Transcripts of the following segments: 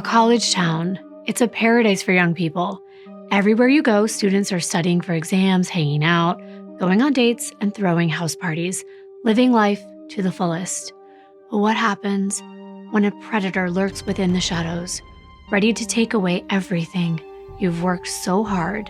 college town. It's a paradise for young people. Everywhere you go, students are studying for exams, hanging out, going on dates, and throwing house parties, living life to the fullest. But what happens when a predator lurks within the shadows, ready to take away everything you've worked so hard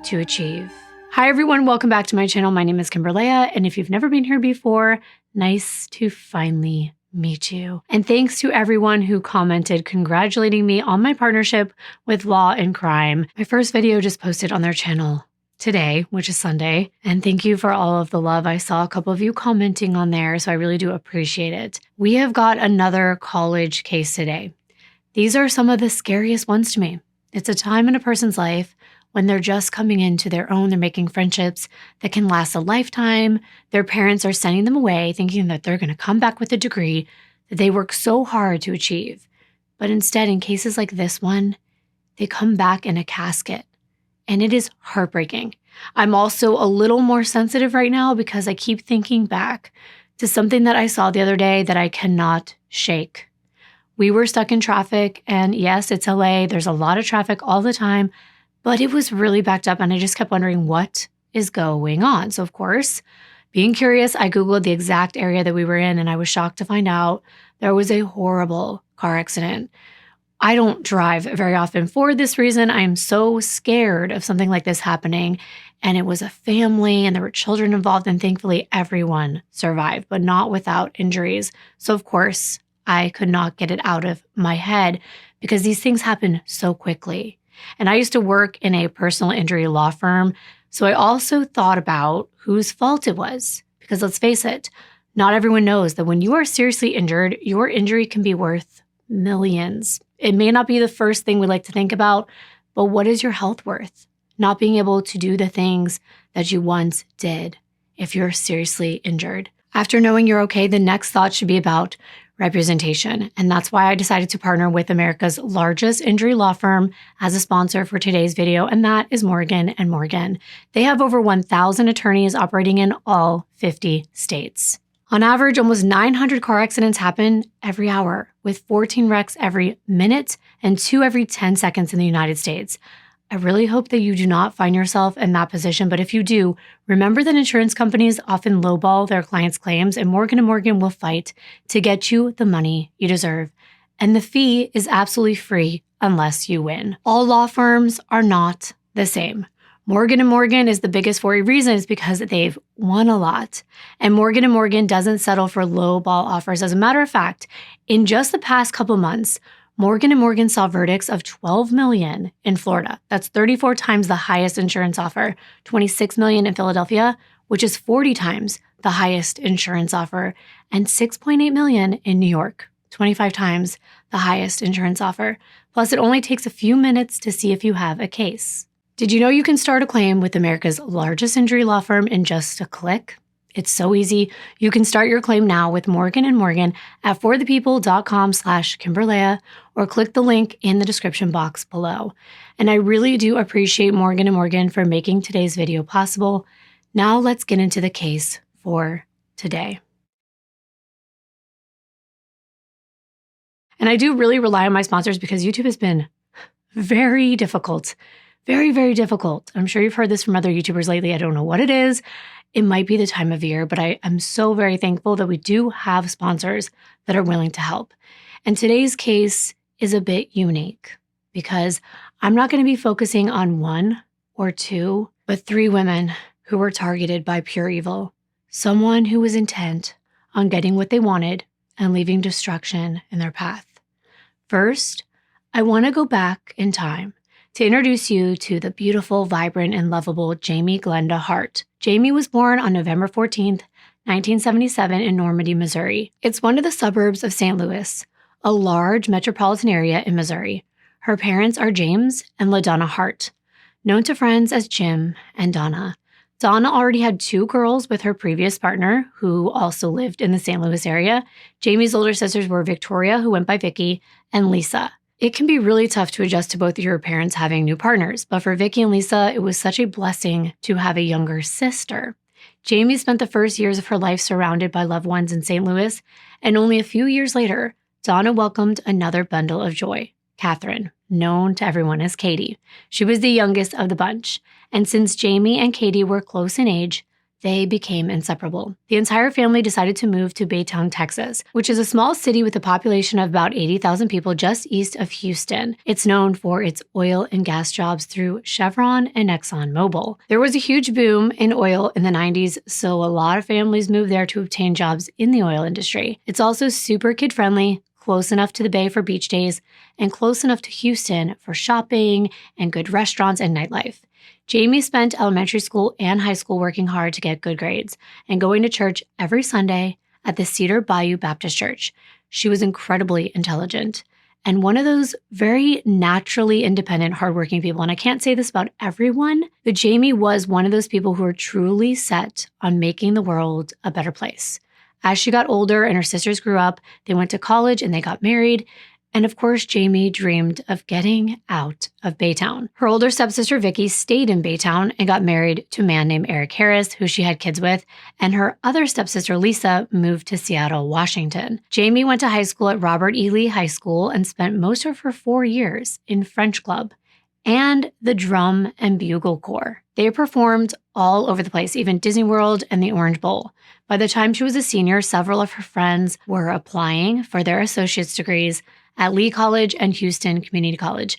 to achieve? Hi everyone, welcome back to my channel. My name is Kimberlea, and if you've never been here before, nice to finally meet you. And thanks to everyone who commented congratulating me on my partnership with Law and Crime. My first video just posted on their channel today, which is Sunday. And thank you for all of the love. I saw a couple of you commenting on there, so I really do appreciate it. We have got another college case today. These are some of the scariest ones to me. It's a time in a person's life when they're just coming into their own, they're making friendships that can last a lifetime. Their parents are sending them away thinking that they're going to come back with a degree that they work so hard to achieve. But instead, in cases like this one, they come back in a casket. And it is heartbreaking. I'm also a little more sensitive right now because I keep thinking back to something that I saw the other day that I cannot shake. We were stuck in traffic, and yes, it's LA. There's a lot of traffic all the time. But it was really backed up, and I just kept wondering what is going on. So of course, being curious, I Googled the exact area that we were in, and I was shocked to find out there was a horrible car accident. I don't drive very often for this reason. I'm so scared of something like this happening. And it was a family, and there were children involved, and thankfully everyone survived, but not without injuries. So of course, I could not get it out of my head because these things happen so quickly. And I used to work in a personal injury law firm, so I also thought about whose fault it was. Because let's face it, not everyone knows that when you are seriously injured, your injury can be worth millions. It may not be the first thing we like to think about, but what is your health worth? Not being able to do the things that you once did if you're seriously injured. After knowing you're okay, the next thought should be about representation. And that's why I decided to partner with America's largest injury law firm as a sponsor for today's video, and that is Morgan & Morgan. They have over 1,000 attorneys operating in all 50 states. On average, almost 900 car accidents happen every hour, with 14 wrecks every minute and 2 every 10 seconds in the United States. I really hope that you do not find yourself in that position, but if you do, remember that insurance companies often lowball their clients' claims, and Morgan & Morgan will fight to get you the money you deserve. And the fee is absolutely free unless you win. All law firms are not the same. Morgan & Morgan is the biggest for a reason. It's because they've won a lot. And Morgan & Morgan doesn't settle for lowball offers. As a matter of fact, in just the past couple months, Morgan & Morgan saw verdicts of $12 million in Florida. That's 34 times the highest insurance offer. $26 million in Philadelphia, which is 40 times the highest insurance offer. And $6.8 million in New York, 25 times the highest insurance offer. Plus, it only takes a few minutes to see if you have a case. Did you know you can start a claim with America's largest injury law firm in just a click? It's so easy. You can start your claim now with Morgan & Morgan at forthepeople.com/Kimberlea or click the link in the description box below. And I really do appreciate Morgan & Morgan for making today's video possible. Now let's get into the case for today. And I do really rely on my sponsors because YouTube has been very difficult. Very, very difficult. I'm sure you've heard this from other YouTubers lately. I don't know what it is. It might be the time of year, but I am so very thankful that we do have sponsors that are willing to help. And today's case is a bit unique because I'm not going to be focusing on one or two, but 3 women who were targeted by pure evil. Someone who was intent on getting what they wanted and leaving destruction in their path. First, I want to go back in time to introduce you to the beautiful, vibrant, and lovable Jamie Glenda Hart. Jamie was born on November 14th, 1977 in Normandy, Missouri. It's one of the suburbs of St. Louis, a large metropolitan area in Missouri. Her parents are James and LaDonna Hart, known to friends as Jim and Donna. Donna already had 2 girls with her previous partner, who also lived in the St. Louis area. Jamie's older sisters were Victoria, who went by Vicky, and Lisa. It can be really tough to adjust to both of your parents having new partners, but for Vicky and Lisa, it was such a blessing to have a younger sister. Jamie spent the first years of her life surrounded by loved ones in St. Louis, and only a few years later, Donna welcomed another bundle of joy, Catherine, known to everyone as Katie. She was the youngest of the bunch. And since Jamie and Katie were close in age, they became inseparable. The entire family decided to move to Baytown, Texas, which is a small city with a population of about 80,000 people just east of Houston. It's known for its oil and gas jobs through Chevron and ExxonMobil. There was a huge boom in oil in the 90s, so a lot of families moved there to obtain jobs in the oil industry. It's also super kid-friendly, close enough to the Bay for beach days, and close enough to Houston for shopping and good restaurants and nightlife. Jamie spent elementary school and high school working hard to get good grades and going to church every Sunday at the Cedar Bayou Baptist Church. She was incredibly intelligent and one of those very naturally independent, hardworking people. And I can't say this about everyone, but Jamie was one of those people who are truly set on making the world a better place. As she got older and her sisters grew up, they went to college and they got married. And of course, Jamie dreamed of getting out of Baytown. Her older stepsister, Vicky, stayed in Baytown and got married to a man named Eric Harris, who she had kids with. And her other stepsister, Lisa, moved to Seattle, Washington. Jamie went to high school at Robert E. Lee High School and spent most of her 4 years in French Club and the Drum and Bugle Corps. They performed all over the place, even Disney World and the Orange Bowl. By the time she was a senior, several of her friends were applying for their associate's degrees at Lee College and Houston Community College,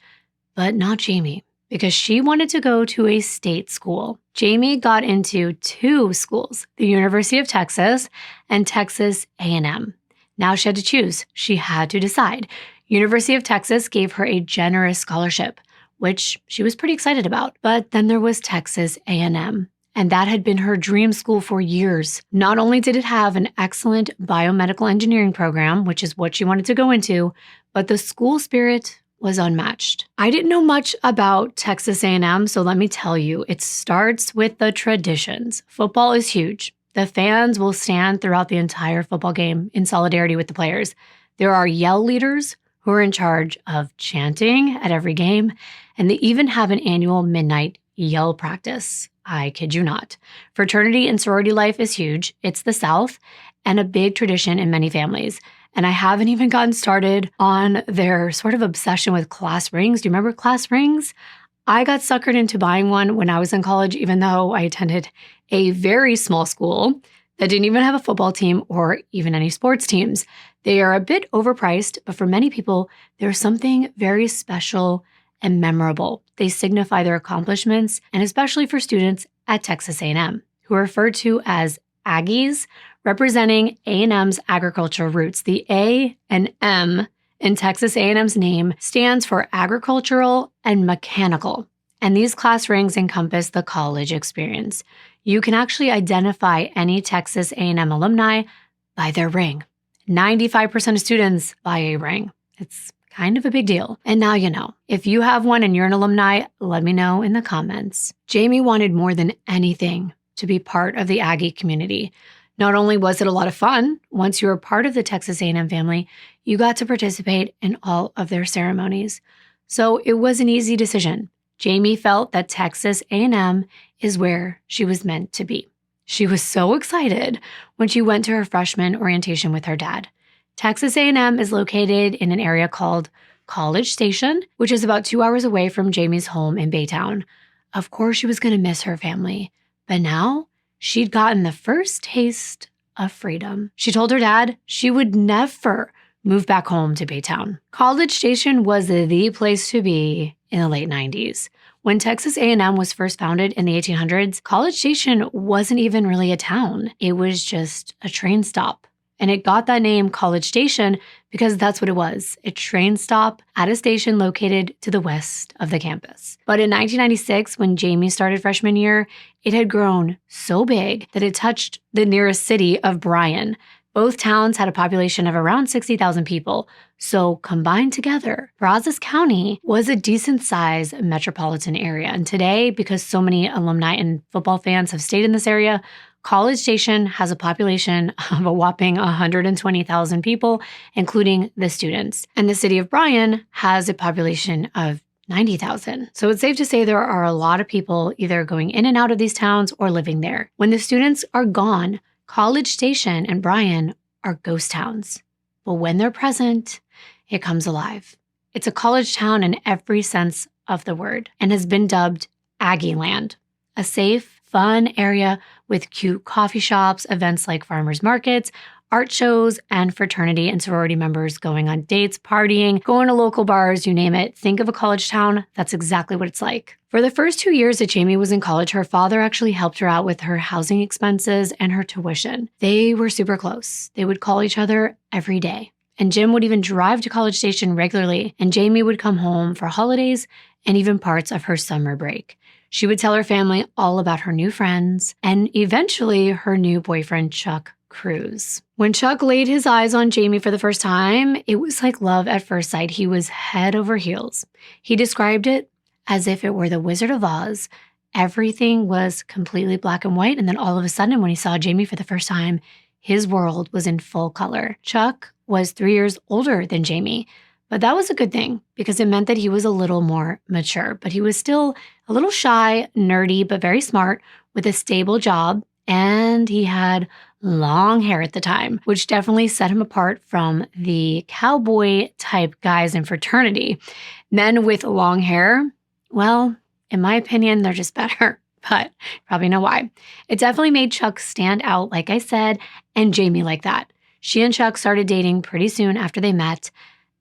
but not Jamie, because she wanted to go to a state school. Jamie got into 2 schools, the University of Texas and Texas A&M. Now she had to choose. She had to decide. University of Texas gave her a generous scholarship, which she was pretty excited about. But then there was Texas A&M. And that had been her dream school for years. Not only did it have an excellent biomedical engineering program, which is what she wanted to go into, but the school spirit was unmatched. I didn't know much about Texas A&M, so let me tell you, it starts with the traditions. Football is huge. The fans will stand throughout the entire football game in solidarity with the players. There are yell leaders who are in charge of chanting at every game, and they even have an annual midnight yell practice. I kid you not. Fraternity and sorority life is huge. It's the South and a big tradition in many families. And I haven't even gotten started on their sort of obsession with class rings. Do you remember class rings? I got suckered into buying one when I was in college, even though I attended a very small school that didn't even have a football team or even any sports teams. They are a bit overpriced, but for many people, there's something very special and memorable. They signify their accomplishments, and especially for students at Texas A&M, who are referred to as Aggies, representing A&M's agricultural roots. The A and M in Texas A&M's name stands for agricultural and mechanical, and these class rings encompass the college experience. You can actually identify any Texas A&M alumni by their ring. 95% of students buy a ring. It's kind of a big deal. And now you know. If you have one and you're an alumni, let me know in the comments. Jamie wanted more than anything to be part of the Aggie community. Not only was it a lot of fun, once you were part of the Texas A&M family, you got to participate in all of their ceremonies. So it was an easy decision. Jamie felt that Texas A&M is where she was meant to be. She was so excited when she went to her freshman orientation with her dad. Texas A&M is located in an area called College Station, which is about 2 hours away from Jamie's home in Baytown. Of course, she was going to miss her family, but now she'd gotten the first taste of freedom. She told her dad she would never move back home to Baytown. College Station was the place to be in the late 90s. When Texas A&M was first founded in the 1800s, College Station wasn't even really a town. It was just a train stop. And it got that name College Station because that's what it was, a train stop at a station located to the west of the campus. But in 1996, when Jamie started freshman year, it had grown so big that it touched the nearest city of Bryan. Both towns had a population of around 60,000 people. So combined together, Brazos County was a decent-sized metropolitan area. And today, because so many alumni and football fans have stayed in this area, College Station has a population of a whopping 120,000 people, including the students. And the city of Bryan has a population of 90,000. So it's safe to say there are a lot of people either going in and out of these towns or living there. When the students are gone, College Station and Bryan are ghost towns. But when they're present, it comes alive. It's a college town in every sense of the word and has been dubbed Aggie Land, a safe, fun area with cute coffee shops, events like farmers markets, art shows, and fraternity and sorority members going on dates, partying, going to local bars, you name it. Think of a college town, that's exactly what it's like. For the first 2 years that Jamie was in college, her father actually helped her out with her housing expenses and her tuition. They were super close. They would call each other every day. And Jim would even drive to College Station regularly, and Jamie would come home for holidays and even parts of her summer break. She would tell her family all about her new friends and eventually her new boyfriend, Chuck Cruz. When Chuck laid his eyes on Jamie for the first time, it was like love at first sight. He was head over heels. He described it as if it were the Wizard of Oz. Everything was completely black and white, and then all of a sudden, when he saw Jamie for the first time, his world was in full color. Chuck was 3 years older than Jamie, but that was a good thing because it meant that he was a little more mature. But he was still a little shy, nerdy, but very smart with a stable job, and he had long hair at the time, which definitely set him apart from the cowboy type guys in fraternity. Men with long hair, well, in my opinion, they're just better, but you probably know why. It definitely made Chuck stand out, like I said, and Jamie like that. She and Chuck started dating pretty soon after they met,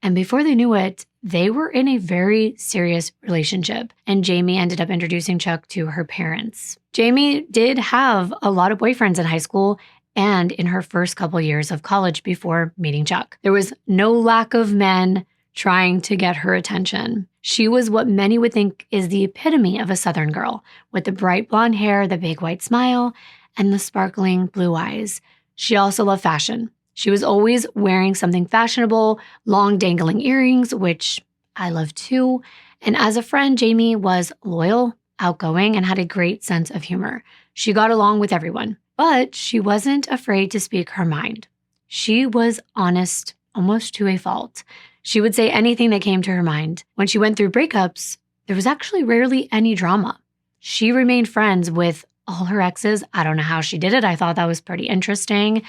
and before they knew it, they were in a very serious relationship, and Jamie ended up introducing Chuck to her parents. Jamie did have a lot of boyfriends in high school and in her first couple years of college before meeting Chuck. There was no lack of men trying to get her attention. She was what many would think is the epitome of a Southern girl, with the bright blonde hair, the big white smile, and the sparkling blue eyes. She also loved fashion. She was always wearing something fashionable, long dangling earrings, which I love too. And as a friend, Jamie was loyal, outgoing, and had a great sense of humor. She got along with everyone, but she wasn't afraid to speak her mind. She was honest almost to a fault. She would say anything that came to her mind. When she went through breakups, there was actually rarely any drama. She remained friends with all her exes. I don't know how she did it. I thought that was pretty interesting.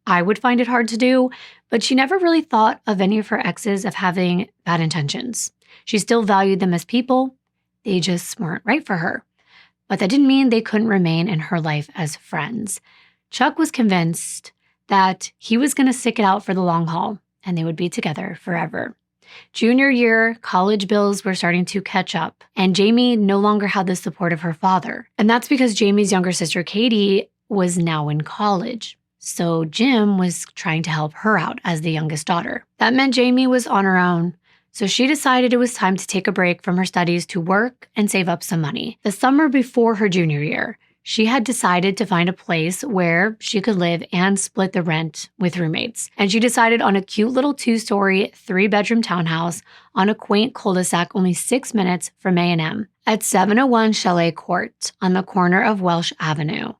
I would find it hard to do, but she never really thought of any of her exes of having bad intentions. She still valued them as people. They just weren't right for her. But that didn't mean they couldn't remain in her life as friends. Chuck was convinced that he was going to stick it out for the long haul, and they would be together forever. Junior year, college bills were starting to catch up, and Jamie no longer had the support of her father. And that's because Jamie's younger sister, Katie, was now in college. So Jim was trying to help her out as the youngest daughter. That meant Jamie was on her own. So she decided it was time to take a break from her studies to work and save up some money. The summer before her junior year, she had decided to find a place where she could live and split the rent with roommates. And she decided on a cute little 2-story, 3-bedroom townhouse on a quaint cul-de-sac only 6 minutes from A&M at 701 Chalet Court on the corner of Welsh Avenue.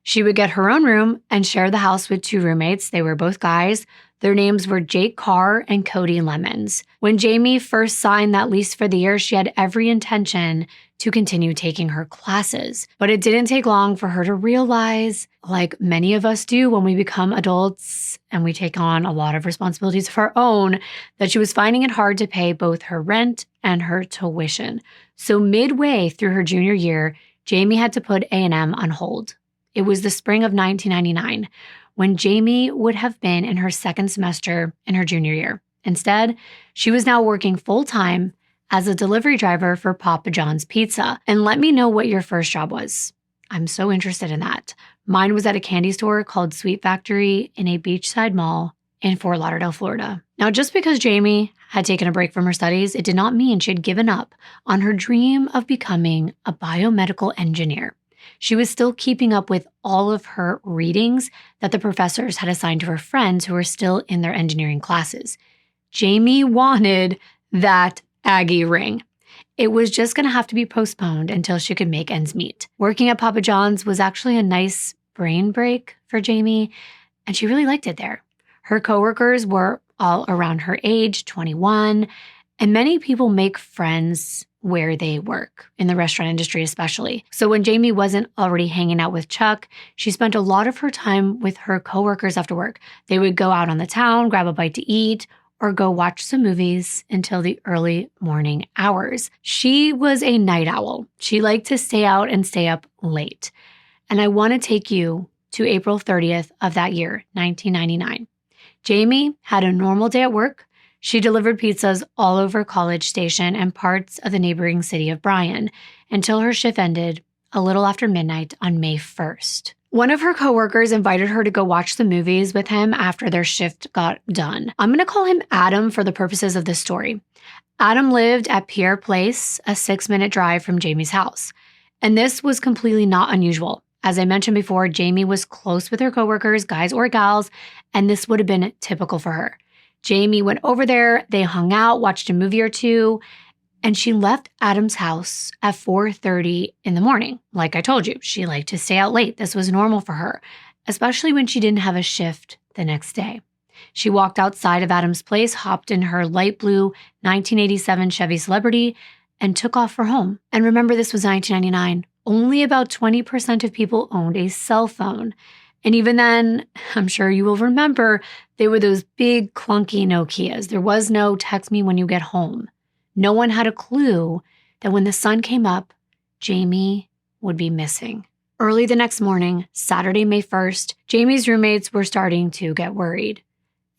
She would get her own room and share the house with 2 roommates. They were both guys. Their names were Jake Carr and Cody Lemons. When Jamie first signed that lease for the year, she had every intention to continue taking her classes. But it didn't take long for her to realize, like many of us do when we become adults and we take on a lot of responsibilities of our own, that she was finding it hard to pay both her rent and her tuition. So midway through her junior year, Jamie had to put A&M on hold. It was the spring of 1999 when Jamie would have been in her second semester in her junior year. Instead, she was now working full-time as a delivery driver for Papa John's Pizza. And let me know what your first job was. I'm so interested in that. Mine was at a candy store called Sweet Factory in a beachside mall in Fort Lauderdale, Florida. Now, just because Jamie had taken a break from her studies, it did not mean she had given up on her dream of becoming a biomedical engineer. She was still keeping up with all of her readings that the professors had assigned to her friends who were still in their engineering classes. Jamie wanted that Aggie ring. It was just going to have to be postponed until she could make ends meet. Working at Papa John's was actually a nice brain break for Jamie, and she really liked it there. Her coworkers were all around her age, 21, and many people make friends where they work, in the restaurant industry especially. So when Jamie wasn't already hanging out with Chuck, she spent a lot of her time with her coworkers after work. They would go out on the town, grab a bite to eat, or go watch some movies until the early morning hours. She was a night owl. She liked to stay out and stay up late. And I want to take you to April 30th of that year, 1999. Jamie had a normal day at work. She delivered pizzas all over College Station and parts of the neighboring city of Bryan until her shift ended a little after midnight on May 1st. One of her coworkers invited her to go watch the movies with him after their shift got done. I'm going to call him Adam for the purposes of this story. Adam lived at Pierre Place, a 6-minute drive from Jamie's house. And this was completely not unusual. As I mentioned before, Jamie was close with her coworkers, guys or gals, and this would have been typical for her. Jamie went over there, they hung out, watched a movie or two, and she left Adam's house at 4:30 in the morning. Like I told you, she liked to stay out late. This was normal for her, especially when she didn't have a shift the next day. She walked outside of Adam's place, hopped in her light blue 1987 Chevy Celebrity, and took off for home. And remember, this was 1999. Only about 20% of people owned a cell phone. And even then, I'm sure you will remember, they were those big clunky Nokias. There was no text me when you get home. No one had a clue that when the sun came up, Jamie would be missing. Early the next morning, Saturday, May 1st, Jamie's roommates were starting to get worried.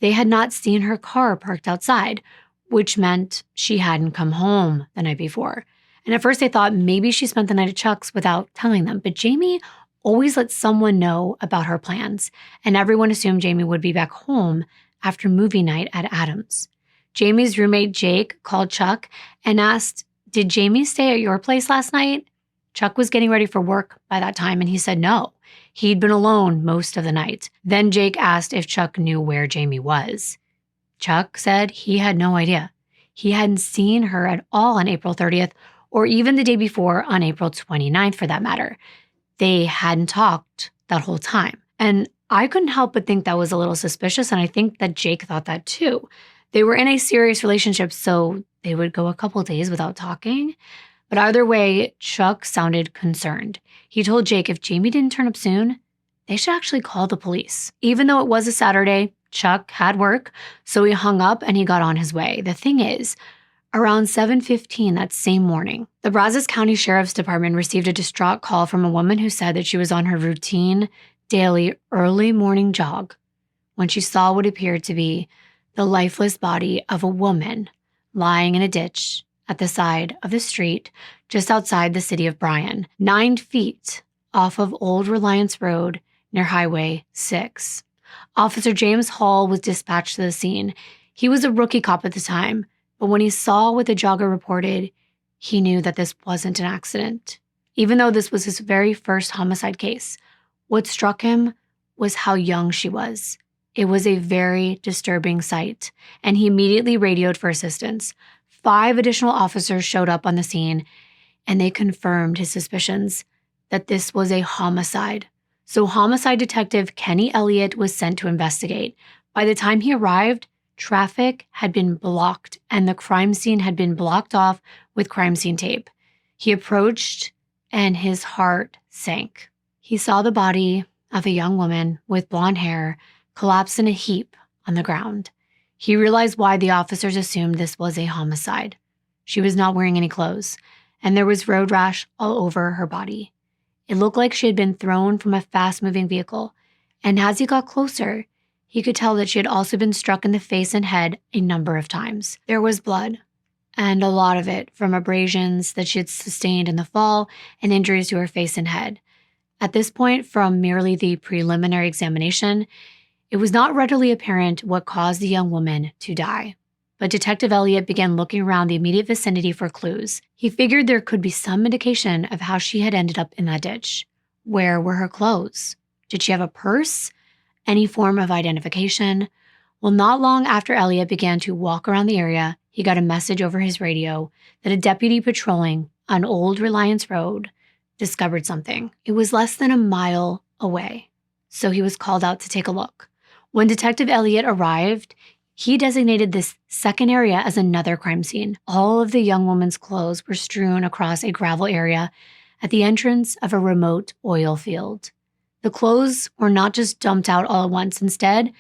They had not seen her car parked outside, which meant she hadn't come home the night before. And at first they thought maybe she spent the night at Chuck's without telling them. But Jamie always let someone know about her plans, and everyone assumed Jamie would be back home after movie night at Adam's. Jamie's roommate Jake called Chuck and asked, "Did Jamie stay at your place last night?" Chuck was getting ready for work by that time, and he said no. He'd been alone most of the night. Then Jake asked if Chuck knew where Jamie was. Chuck said he had no idea. He hadn't seen her at all on April 30th, or even the day before on April 29th for that matter. They hadn't talked that whole time. And I couldn't help but think that was a little suspicious, and I think that Jake thought that too. They were in a serious relationship, so they would go a couple days without talking. But either way, Chuck sounded concerned. He told Jake if Jamie didn't turn up soon, they should actually call the police. Even though it was a Saturday, Chuck had work, so he hung up and he got on his way. The thing is, around 7:15 that same morning, the Brazos County Sheriff's Department received a distraught call from a woman who said that she was on her routine, daily, early morning jog when she saw what appeared to be the lifeless body of a woman lying in a ditch at the side of the street just outside the city of Bryan, 9 feet off of Old Reliance Road near Highway 6. Officer James Hall was dispatched to the scene. He was a rookie cop at the time, but when he saw what the jogger reported, he knew that this wasn't an accident. Even though this was his very first homicide case, what struck him was how young she was. It was a very disturbing sight, and he immediately radioed for assistance. 5 additional officers showed up on the scene, and they confirmed his suspicions that this was a homicide. So homicide detective Kenny Elliott was sent to investigate. By the time he arrived, traffic had been blocked and the crime scene had been blocked off with crime scene tape. He approached and his heart sank. He saw the body of a young woman with blonde hair collapsed in a heap on the ground. He realized why the officers assumed this was a homicide. She was not wearing any clothes, and there was road rash all over her body. It looked like she had been thrown from a fast-moving vehicle, and as he got closer, he could tell that she had also been struck in the face and head a number of times. There was blood, and a lot of it from abrasions that she had sustained in the fall and injuries to her face and head. At this point, from merely the preliminary examination, it was not readily apparent what caused the young woman to die. But Detective Elliott began looking around the immediate vicinity for clues. He figured there could be some indication of how she had ended up in that ditch. Where were her clothes? Did she have a purse? Any form of identification? Well, not long after Elliott began to walk around the area, he got a message over his radio that a deputy patrolling on Old Reliance Road discovered something. It was less than a mile away, so he was called out to take a look. When Detective Elliott arrived, he designated this second area as another crime scene. All of the young woman's clothes were strewn across a gravel area at the entrance of a remote oil field. The clothes were not just dumped out all at once. Instead,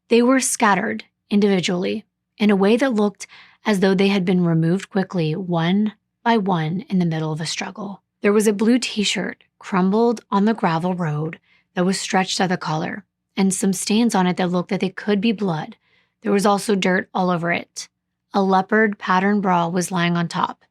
they were scattered individually in a way that looked as though they had been removed quickly, one by one, in the middle of a struggle. There was a blue t-shirt crumbled on the gravel road that was stretched at the collar, and some stains on it that looked that they could be blood. There was also dirt all over it. A leopard pattern bra was lying on top.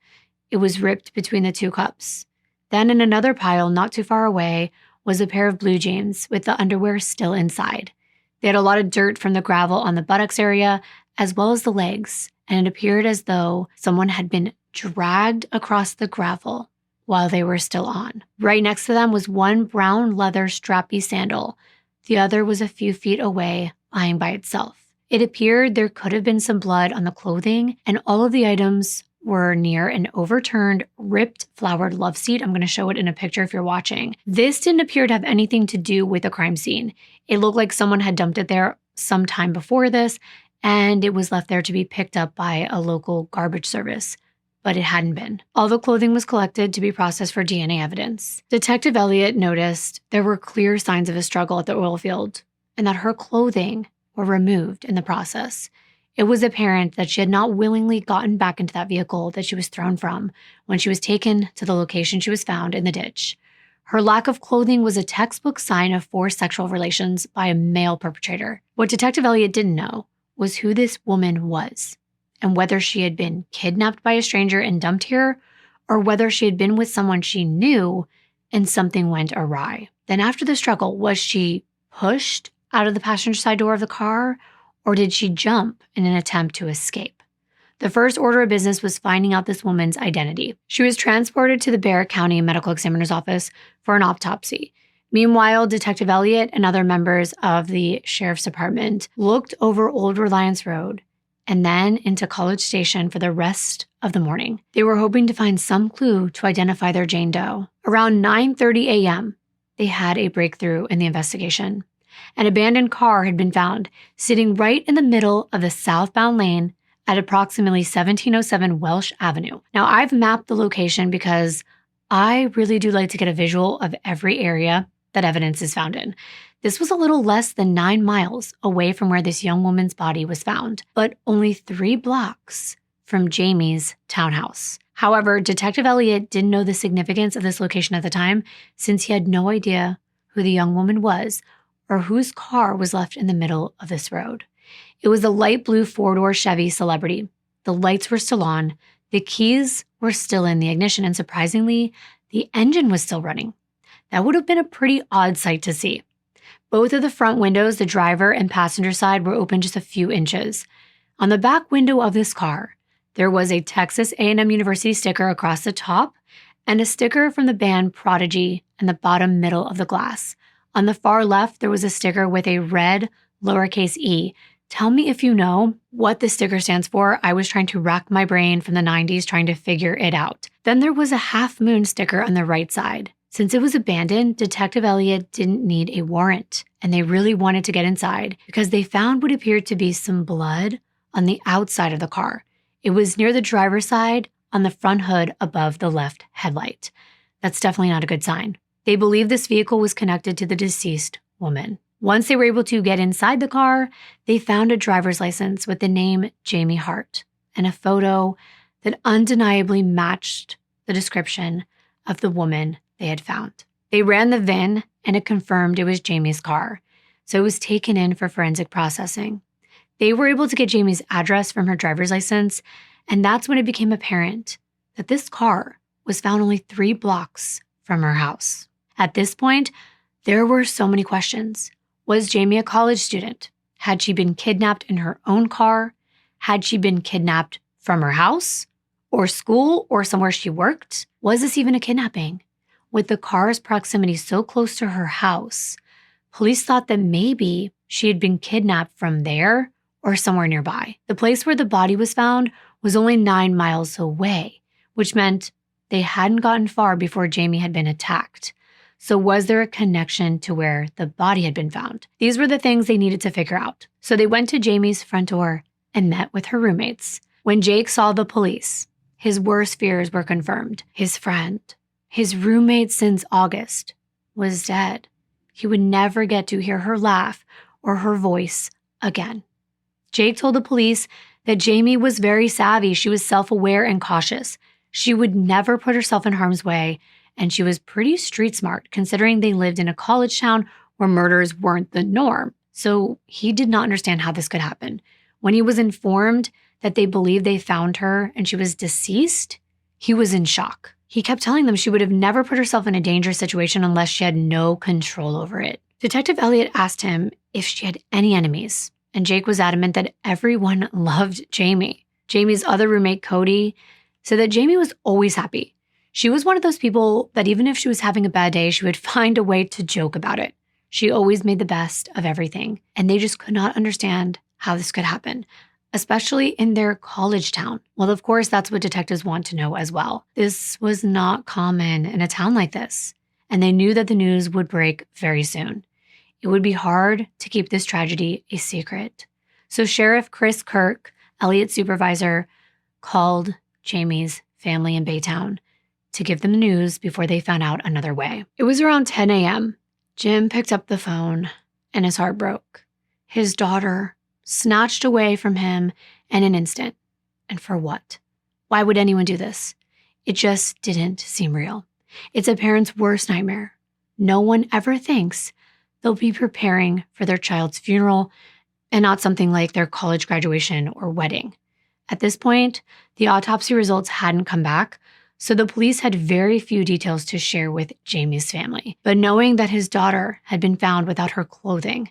It was ripped between the two cups. Then in another pile not too far away was a pair of blue jeans with the underwear still inside. They had a lot of dirt from the gravel on the buttocks area as well as the legs, and it appeared as though someone had been dragged across the gravel while they were still on. Right next to them was one brown leather strappy sandal. The other was a few feet away, lying by itself. It appeared there could have been some blood on the clothing, and all of the items were near an overturned, ripped, flowered love seat. I'm going to show it in a picture if you're watching. This didn't appear to have anything to do with the crime scene. It looked like someone had dumped it there sometime before this, and it was left there to be picked up by a local garbage service, but it hadn't been. All the clothing was collected to be processed for DNA evidence. Detective Elliott noticed there were clear signs of a struggle at the oil field, and that her clothing were removed in the process. It was apparent that she had not willingly gotten back into that vehicle that she was thrown from when she was taken to the location she was found in the ditch. Her lack of clothing was a textbook sign of forced sexual relations by a male perpetrator. What Detective Elliott didn't know was who this woman was, and whether she had been kidnapped by a stranger and dumped here, or whether she had been with someone she knew and something went awry. Then after the struggle, was she pushed out of the passenger side door of the car, or did she jump in an attempt to escape? The first order of business was finding out this woman's identity. She was transported to the Barrett County Medical Examiner's office for an autopsy. Meanwhile, Detective Elliott and other members of the Sheriff's Department looked over Old Reliance Road and then into College Station for the rest of the morning. They were hoping to find some clue to identify their Jane Doe. Around 9:30 a.m., they had a breakthrough in the investigation. An abandoned car had been found sitting right in the middle of the southbound lane at approximately 1707 Welsh Avenue. Now, I've mapped the location because I really do like to get a visual of every area that evidence is found in. This was a little less than 9 miles away from where this young woman's body was found, but only 3 blocks from Jamie's townhouse. However, Detective Elliott didn't know the significance of this location at the time, since he had no idea who the young woman was or whose car was left in the middle of this road. It was a light blue 4-door Chevy Celebrity. The lights were still on, the keys were still in the ignition, and surprisingly, the engine was still running. That would have been a pretty odd sight to see. Both of the front windows, the driver and passenger side, were open just a few inches. On the back window of this car, there was a Texas A&M University sticker across the top and a sticker from the band Prodigy in the bottom middle of the glass. On the far left, there was a sticker with a red lowercase e. Tell me if you know what the sticker stands for. I was trying to rack my brain from the 90s trying to figure it out. Then there was a half moon sticker on the right side. Since it was abandoned, Detective Elliott didn't need a warrant, and they really wanted to get inside because they found what appeared to be some blood on the outside of the car. It was near the driver's side on the front hood above the left headlight. That's definitely not a good sign. They believed this vehicle was connected to the deceased woman. Once they were able to get inside the car, they found a driver's license with the name Jamie Hart and a photo that undeniably matched the description of the woman they had found. They ran the VIN and it confirmed it was Jamie's car, so it was taken in for forensic processing. They were able to get Jamie's address from her driver's license, and that's when it became apparent that this car was found only 3 blocks from her house. At this point, there were so many questions. Was Jamie a college student? Had she been kidnapped in her own car? Had she been kidnapped from her house or school or somewhere she worked? Was this even a kidnapping? With the car's proximity so close to her house, police thought that maybe she had been kidnapped from there or somewhere nearby. The place where the body was found was only 9 miles away, which meant they hadn't gotten far before Jamie had been attacked. So was there a connection to where the body had been found? These were the things they needed to figure out. So they went to Jamie's front door and met with her roommates. When Jake saw the police, his worst fears were confirmed. His friend, his roommate since August, was dead. He would never get to hear her laugh or her voice again. Jake told the police that Jamie was very savvy. She was self-aware and cautious. She would never put herself in harm's way, and she was pretty street smart considering they lived in a college town where murders weren't the norm. So he did not understand how this could happen. When he was informed that they believed they found her and she was deceased, he was in shock. He kept telling them she would have never put herself in a dangerous situation unless she had no control over it. Detective Elliott asked him if she had any enemies, and Jake was adamant that everyone loved Jamie. Jamie's other roommate, Cody, said that Jamie was always happy. She was one of those people that even if she was having a bad day, she would find a way to joke about it. She always made the best of everything, and they just could not understand how this could happen, especially in their college town. Well, of course, that's what detectives want to know as well. This was not common in a town like this, and they knew that the news would break very soon. It would be hard to keep this tragedy a secret. So Sheriff Chris Kirk, Elliott's supervisor, called Jamie's family in Baytown to give them the news before they found out another way. It was around 10 a.m. Jim picked up the phone and his heart broke. His daughter snatched away from him in an instant. And for what? Why would anyone do this? It just didn't seem real. It's a parent's worst nightmare. No one ever thinks they'll be preparing for their child's funeral and not something like their college graduation or wedding. At this point, the autopsy results hadn't come back, so the police had very few details to share with Jamie's family. But knowing that his daughter had been found without her clothing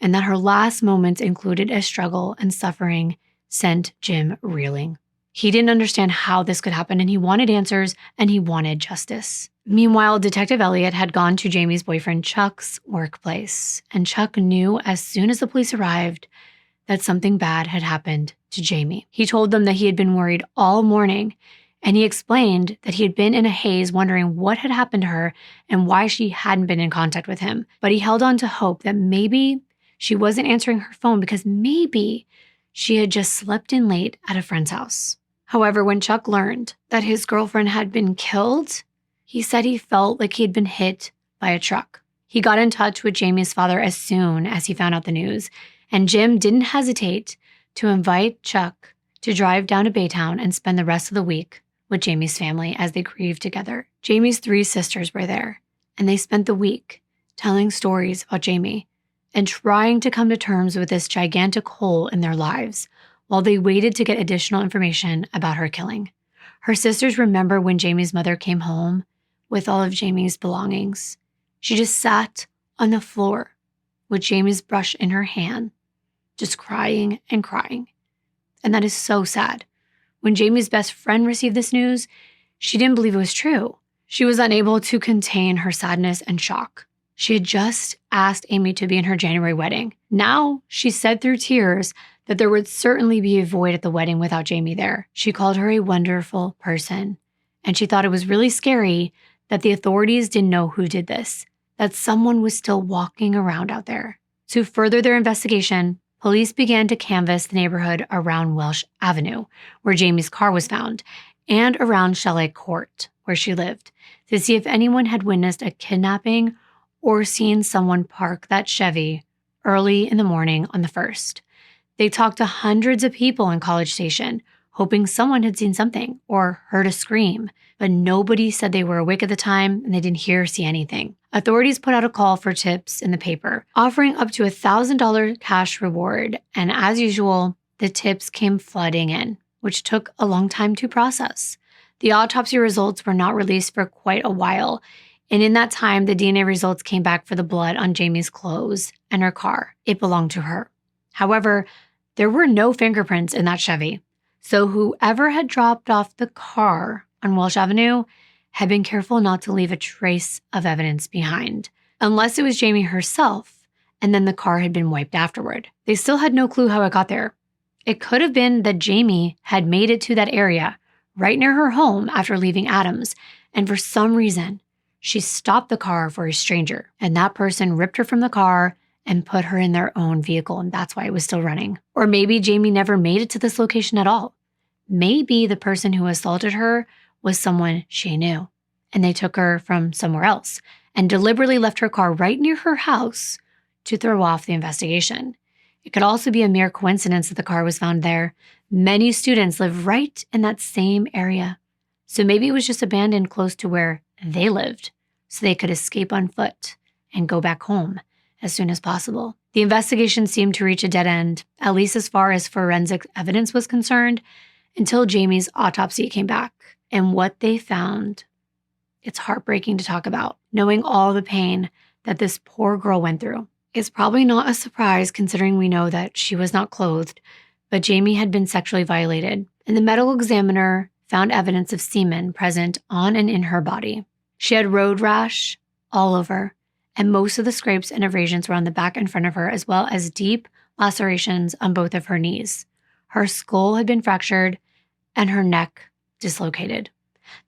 and that her last moments included a struggle and suffering sent Jim reeling. He didn't understand how this could happen, and he wanted answers and he wanted justice. Meanwhile, Detective Elliott had gone to Jamie's boyfriend Chuck's workplace, and Chuck knew as soon as the police arrived that something bad had happened to Jamie. He told them that he had been worried all morning, and he explained that he had been in a haze wondering what had happened to her and why she hadn't been in contact with him. But he held on to hope that maybe she wasn't answering her phone because maybe she had just slept in late at a friend's house. However, when Chuck learned that his girlfriend had been killed, he said he felt like he had been hit by a truck. He got in touch with Jamie's father as soon as he found out the news, and Jim didn't hesitate to invite Chuck to drive down to Baytown and spend the rest of the week with Jamie's family as they grieved together. Jamie's 3 sisters were there, and they spent the week telling stories about Jamie and trying to come to terms with this gigantic hole in their lives while they waited to get additional information about her killing. Her sisters remember when Jamie's mother came home with all of Jamie's belongings. She just sat on the floor with Jamie's brush in her hand, just crying and crying. And that is so sad. When Jamie's best friend received this news, she didn't believe it was true. She was unable to contain her sadness and shock. She had just asked Amy to be in her January wedding. Now, she said through tears that there would certainly be a void at the wedding without Jamie there. She called her a wonderful person, and she thought it was really scary that the authorities didn't know who did this, that someone was still walking around out there. To further their investigation, police began to canvass the neighborhood around Welsh Avenue, where Jamie's car was found, and around Chalet Court, where she lived, to see if anyone had witnessed a kidnapping or seen someone park that Chevy early in the morning on the 1st. They talked to hundreds of people in College Station, hoping someone had seen something or heard a scream, but nobody said they were awake at the time and they didn't hear or see anything. Authorities put out a call for tips in the paper, offering up to $1,000 cash reward, and as usual, the tips came flooding in, which took a long time to process. The autopsy results were not released for quite a while, and in that time, the DNA results came back for the blood on Jamie's clothes and her car. It belonged to her. However, there were no fingerprints in that Chevy, so whoever had dropped off the car on Welsh Avenue had been careful not to leave a trace of evidence behind, unless it was Jamie herself, and then the car had been wiped afterward. They still had no clue how it got there. It could have been that Jamie had made it to that area right near her home after leaving Adams, and for some reason, she stopped the car for a stranger, and that person ripped her from the car and put her in their own vehicle, and that's why it was still running. Or maybe Jamie never made it to this location at all. Maybe the person who assaulted her was someone she knew, and they took her from somewhere else and deliberately left her car right near her house to throw off the investigation. It could also be a mere coincidence that the car was found there Many students live right in that same area. So maybe it was just abandoned close to where they lived so they could escape on foot and go back home as soon as possible. The investigation seemed to reach a dead end, at least as far as forensic evidence was concerned, until Jamie's autopsy came back. And what they found, it's heartbreaking to talk about, knowing all the pain that this poor girl went through. It's probably not a surprise considering we know that she was not clothed, but Jamie had been sexually violated, and the medical examiner found evidence of semen present on and in her body. She had road rash all over, and most of the scrapes and abrasions were on the back and front of her, as well as deep lacerations on both of her knees. Her skull had been fractured and her neck dislocated.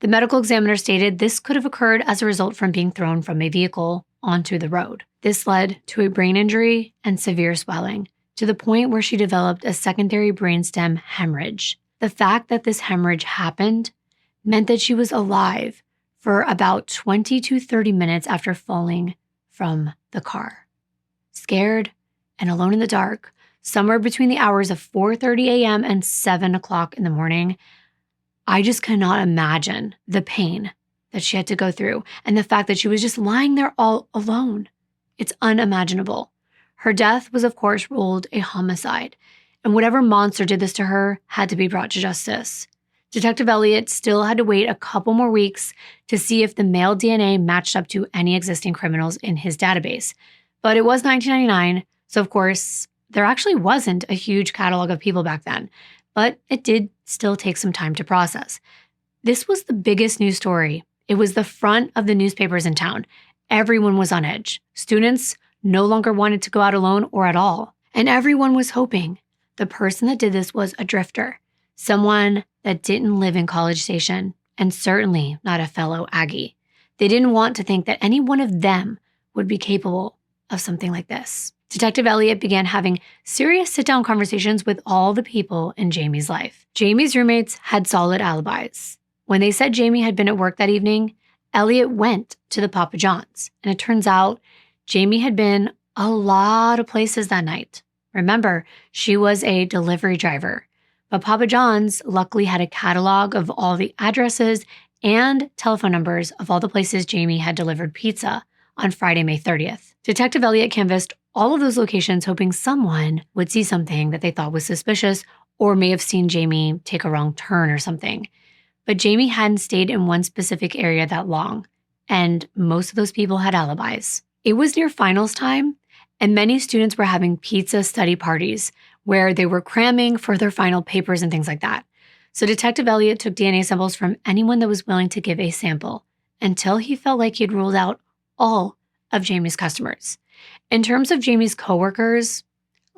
The medical examiner stated this could have occurred as a result from being thrown from a vehicle onto the road. This led to a brain injury and severe swelling, to the point where she developed a secondary brainstem hemorrhage. The fact that this hemorrhage happened meant that she was alive for about 20 to 30 minutes after falling from the car. Scared and alone in the dark, somewhere between the hours of 4:30 a.m. and 7 o'clock in the morning, I just cannot imagine the pain that she had to go through and the fact that she was just lying there all alone. It's unimaginable. Her death was, of course, ruled a homicide, and whatever monster did this to her had to be brought to justice. Detective Elliott still had to wait a couple more weeks to see if the male DNA matched up to any existing criminals in his database. But it was 1999, so of course, there actually wasn't a huge catalog of people back then, but it did still take some time to process. This was the biggest news story. It was the front of the newspapers in town. Everyone was on edge. Students no longer wanted to go out alone or at all. And everyone was hoping the person that did this was a drifter, someone that didn't live in College Station, and certainly not a fellow Aggie. They didn't want to think that any one of them would be capable of something like this. Detective Elliott began having serious sit-down conversations with all the people in Jamie's life. Jamie's roommates had solid alibis. When they said Jamie had been at work that evening, Elliott went to the Papa John's, and it turns out Jamie had been a lot of places that night. Remember, she was a delivery driver, but Papa John's luckily had a catalog of all the addresses and telephone numbers of all the places Jamie had delivered pizza on Friday, May 30th. Detective Elliott canvassed all of those locations, hoping someone would see something that they thought was suspicious or may have seen Jamie take a wrong turn or something. But Jamie hadn't stayed in one specific area that long, and most of those people had alibis. It was near finals time, and many students were having pizza study parties where they were cramming for their final papers and things like that. So Detective Elliott took DNA samples from anyone that was willing to give a sample until he felt like he'd ruled out all of Jamie's customers. In terms of Jamie's coworkers,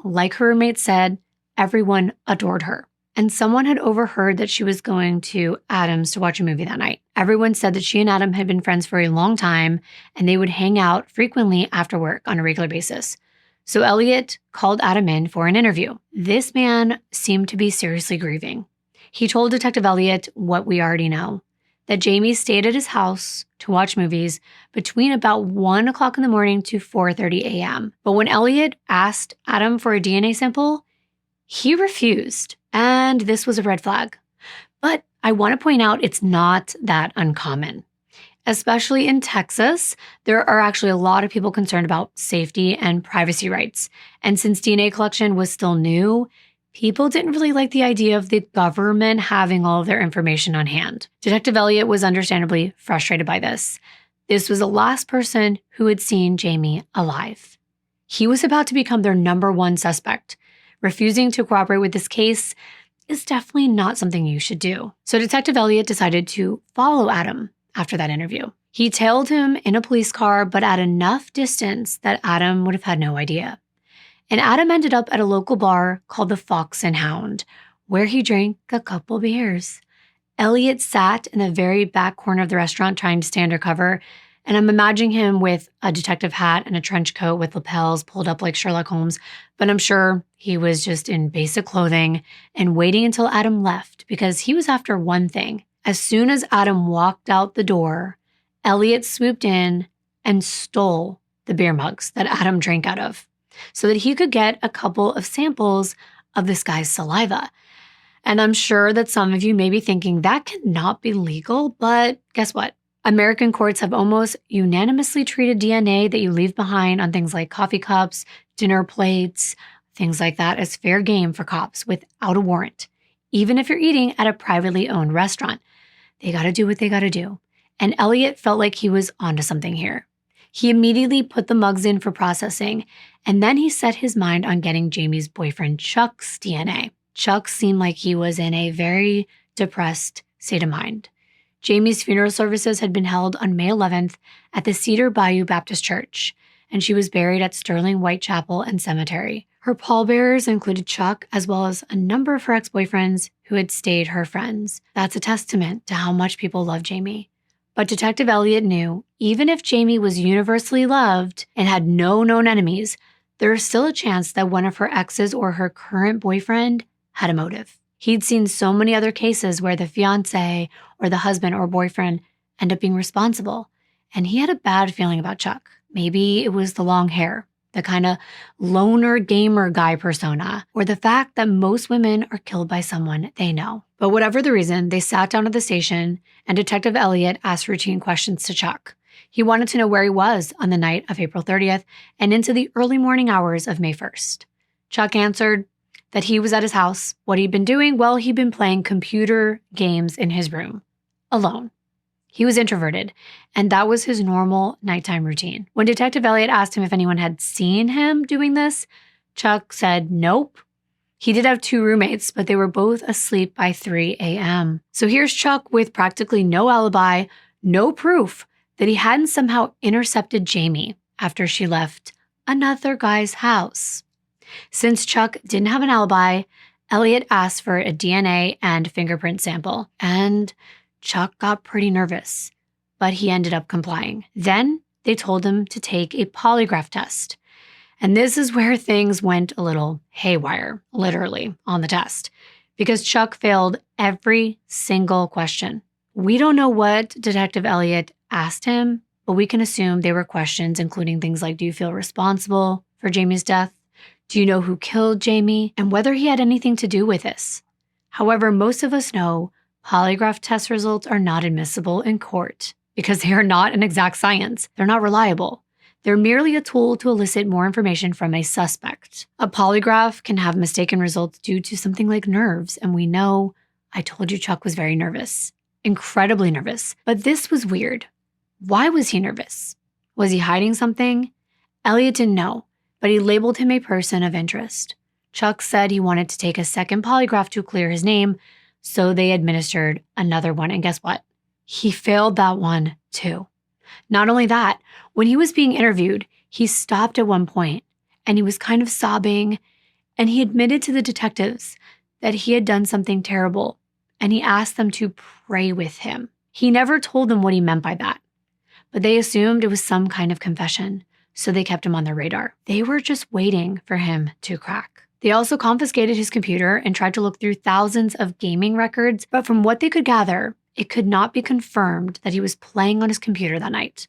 like her roommate said, everyone adored her. And someone had overheard that she was going to Adam's to watch a movie that night. Everyone said that she and Adam had been friends for a long time, and they would hang out frequently after work on a regular basis. So Elliott called Adam in for an interview. This man seemed to be seriously grieving. He told Detective Elliott what we already know, that Jamie stayed at his house to watch movies between about 1 o'clock in the morning to 4:30 a.m. But when Elliott asked Adam for a DNA sample, he refused, and this was a red flag. But I want to point out it's not that uncommon. Especially in Texas, there are actually a lot of people concerned about safety and privacy rights. And since DNA collection was still new, people didn't really like the idea of the government having all of their information on hand. Detective Elliott was understandably frustrated by this. This was the last person who had seen Jamie alive. He was about to become their number one suspect. Refusing to cooperate with this case is definitely not something you should do. So Detective Elliott decided to follow Adam after that interview. He tailed him in a police car, but at enough distance that Adam would have had no idea. And Adam ended up at a local bar called the Fox and Hound, where he drank a couple beers. Elliott sat in the very back corner of the restaurant trying to stay undercover, and I'm imagining him with a detective hat and a trench coat with lapels pulled up like Sherlock Holmes, but I'm sure he was just in basic clothing and waiting until Adam left because he was after one thing. As soon as Adam walked out the door, Elliott swooped in and stole the beer mugs that Adam drank out of so that he could get a couple of samples of this guy's saliva. And I'm sure that some of you may be thinking that cannot be legal, but guess what? American courts have almost unanimously treated DNA that you leave behind on things like coffee cups, dinner plates, things like that as fair game for cops without a warrant. Even if you're eating at a privately owned restaurant, they got to do what they got to do. And Elliot felt like he was onto something here. He immediately put the mugs in for processing, and then he set his mind on getting Jamie's boyfriend Chuck's DNA. Chuck seemed like he was in a very depressed state of mind. Jamie's funeral services had been held on May 11th at the Cedar Bayou Baptist Church, and she was buried at Sterling Whitechapel and Cemetery. Her pallbearers included Chuck, as well as a number of her ex-boyfriends who had stayed her friends. That's a testament to how much people love Jamie. But Detective Elliot knew, even if Jamie was universally loved and had no known enemies, there was still a chance that one of her exes or her current boyfriend had a motive. He'd seen so many other cases where the fiancé or the husband or boyfriend end up being responsible, and he had a bad feeling about Chuck. Maybe it was the long hair, the kind of loner gamer guy persona, or the fact that most women are killed by someone they know. But whatever the reason, they sat down at the station and Detective Elliot asked routine questions to Chuck. He wanted to know where he was on the night of April 30th and into the early morning hours of May 1st. Chuck answered that he was at his house. What he'd been doing? Well, he'd been playing computer games in his room, alone. He was introverted, and that was his normal nighttime routine. When Detective Elliot asked him if anyone had seen him doing this, Chuck said nope. He did have 2 roommates, but they were both asleep by 3 a.m. So here's Chuck with practically no alibi, no proof that he hadn't somehow intercepted Jamie after she left another guy's house. Since Chuck didn't have an alibi, Elliot asked for a DNA and fingerprint sample, and Chuck got pretty nervous, but he ended up complying. Then they told him to take a polygraph test. And this is where things went a little haywire, literally, on the test, because Chuck failed every single question. We don't know what Detective Elliot asked him, but we can assume they were questions including things like, do you feel responsible for Jamie's death? Do you know who killed Jamie? And whether he had anything to do with this. However, most of us know polygraph test results are not admissible in court because they are not an exact science. They're not reliable. They're merely a tool to elicit more information from a suspect. A polygraph can have mistaken results due to something like nerves, and we know, I told you Chuck was very nervous, incredibly nervous. But this was weird. Why was he nervous? Was he hiding something? Elliot didn't know, but he labeled him a person of interest. Chuck said he wanted to take a second polygraph to clear his name, so they administered another one, and guess what? He failed that one too. Not only that, when he was being interviewed, he stopped at one point and he was kind of sobbing, and he admitted to the detectives that he had done something terrible, and he asked them to pray with him. He never told them what he meant by that, but they assumed it was some kind of confession, so they kept him on their radar. They were just waiting for him to crack. They also confiscated his computer and tried to look through thousands of gaming records, but from what they could gather, it could not be confirmed that he was playing on his computer that night.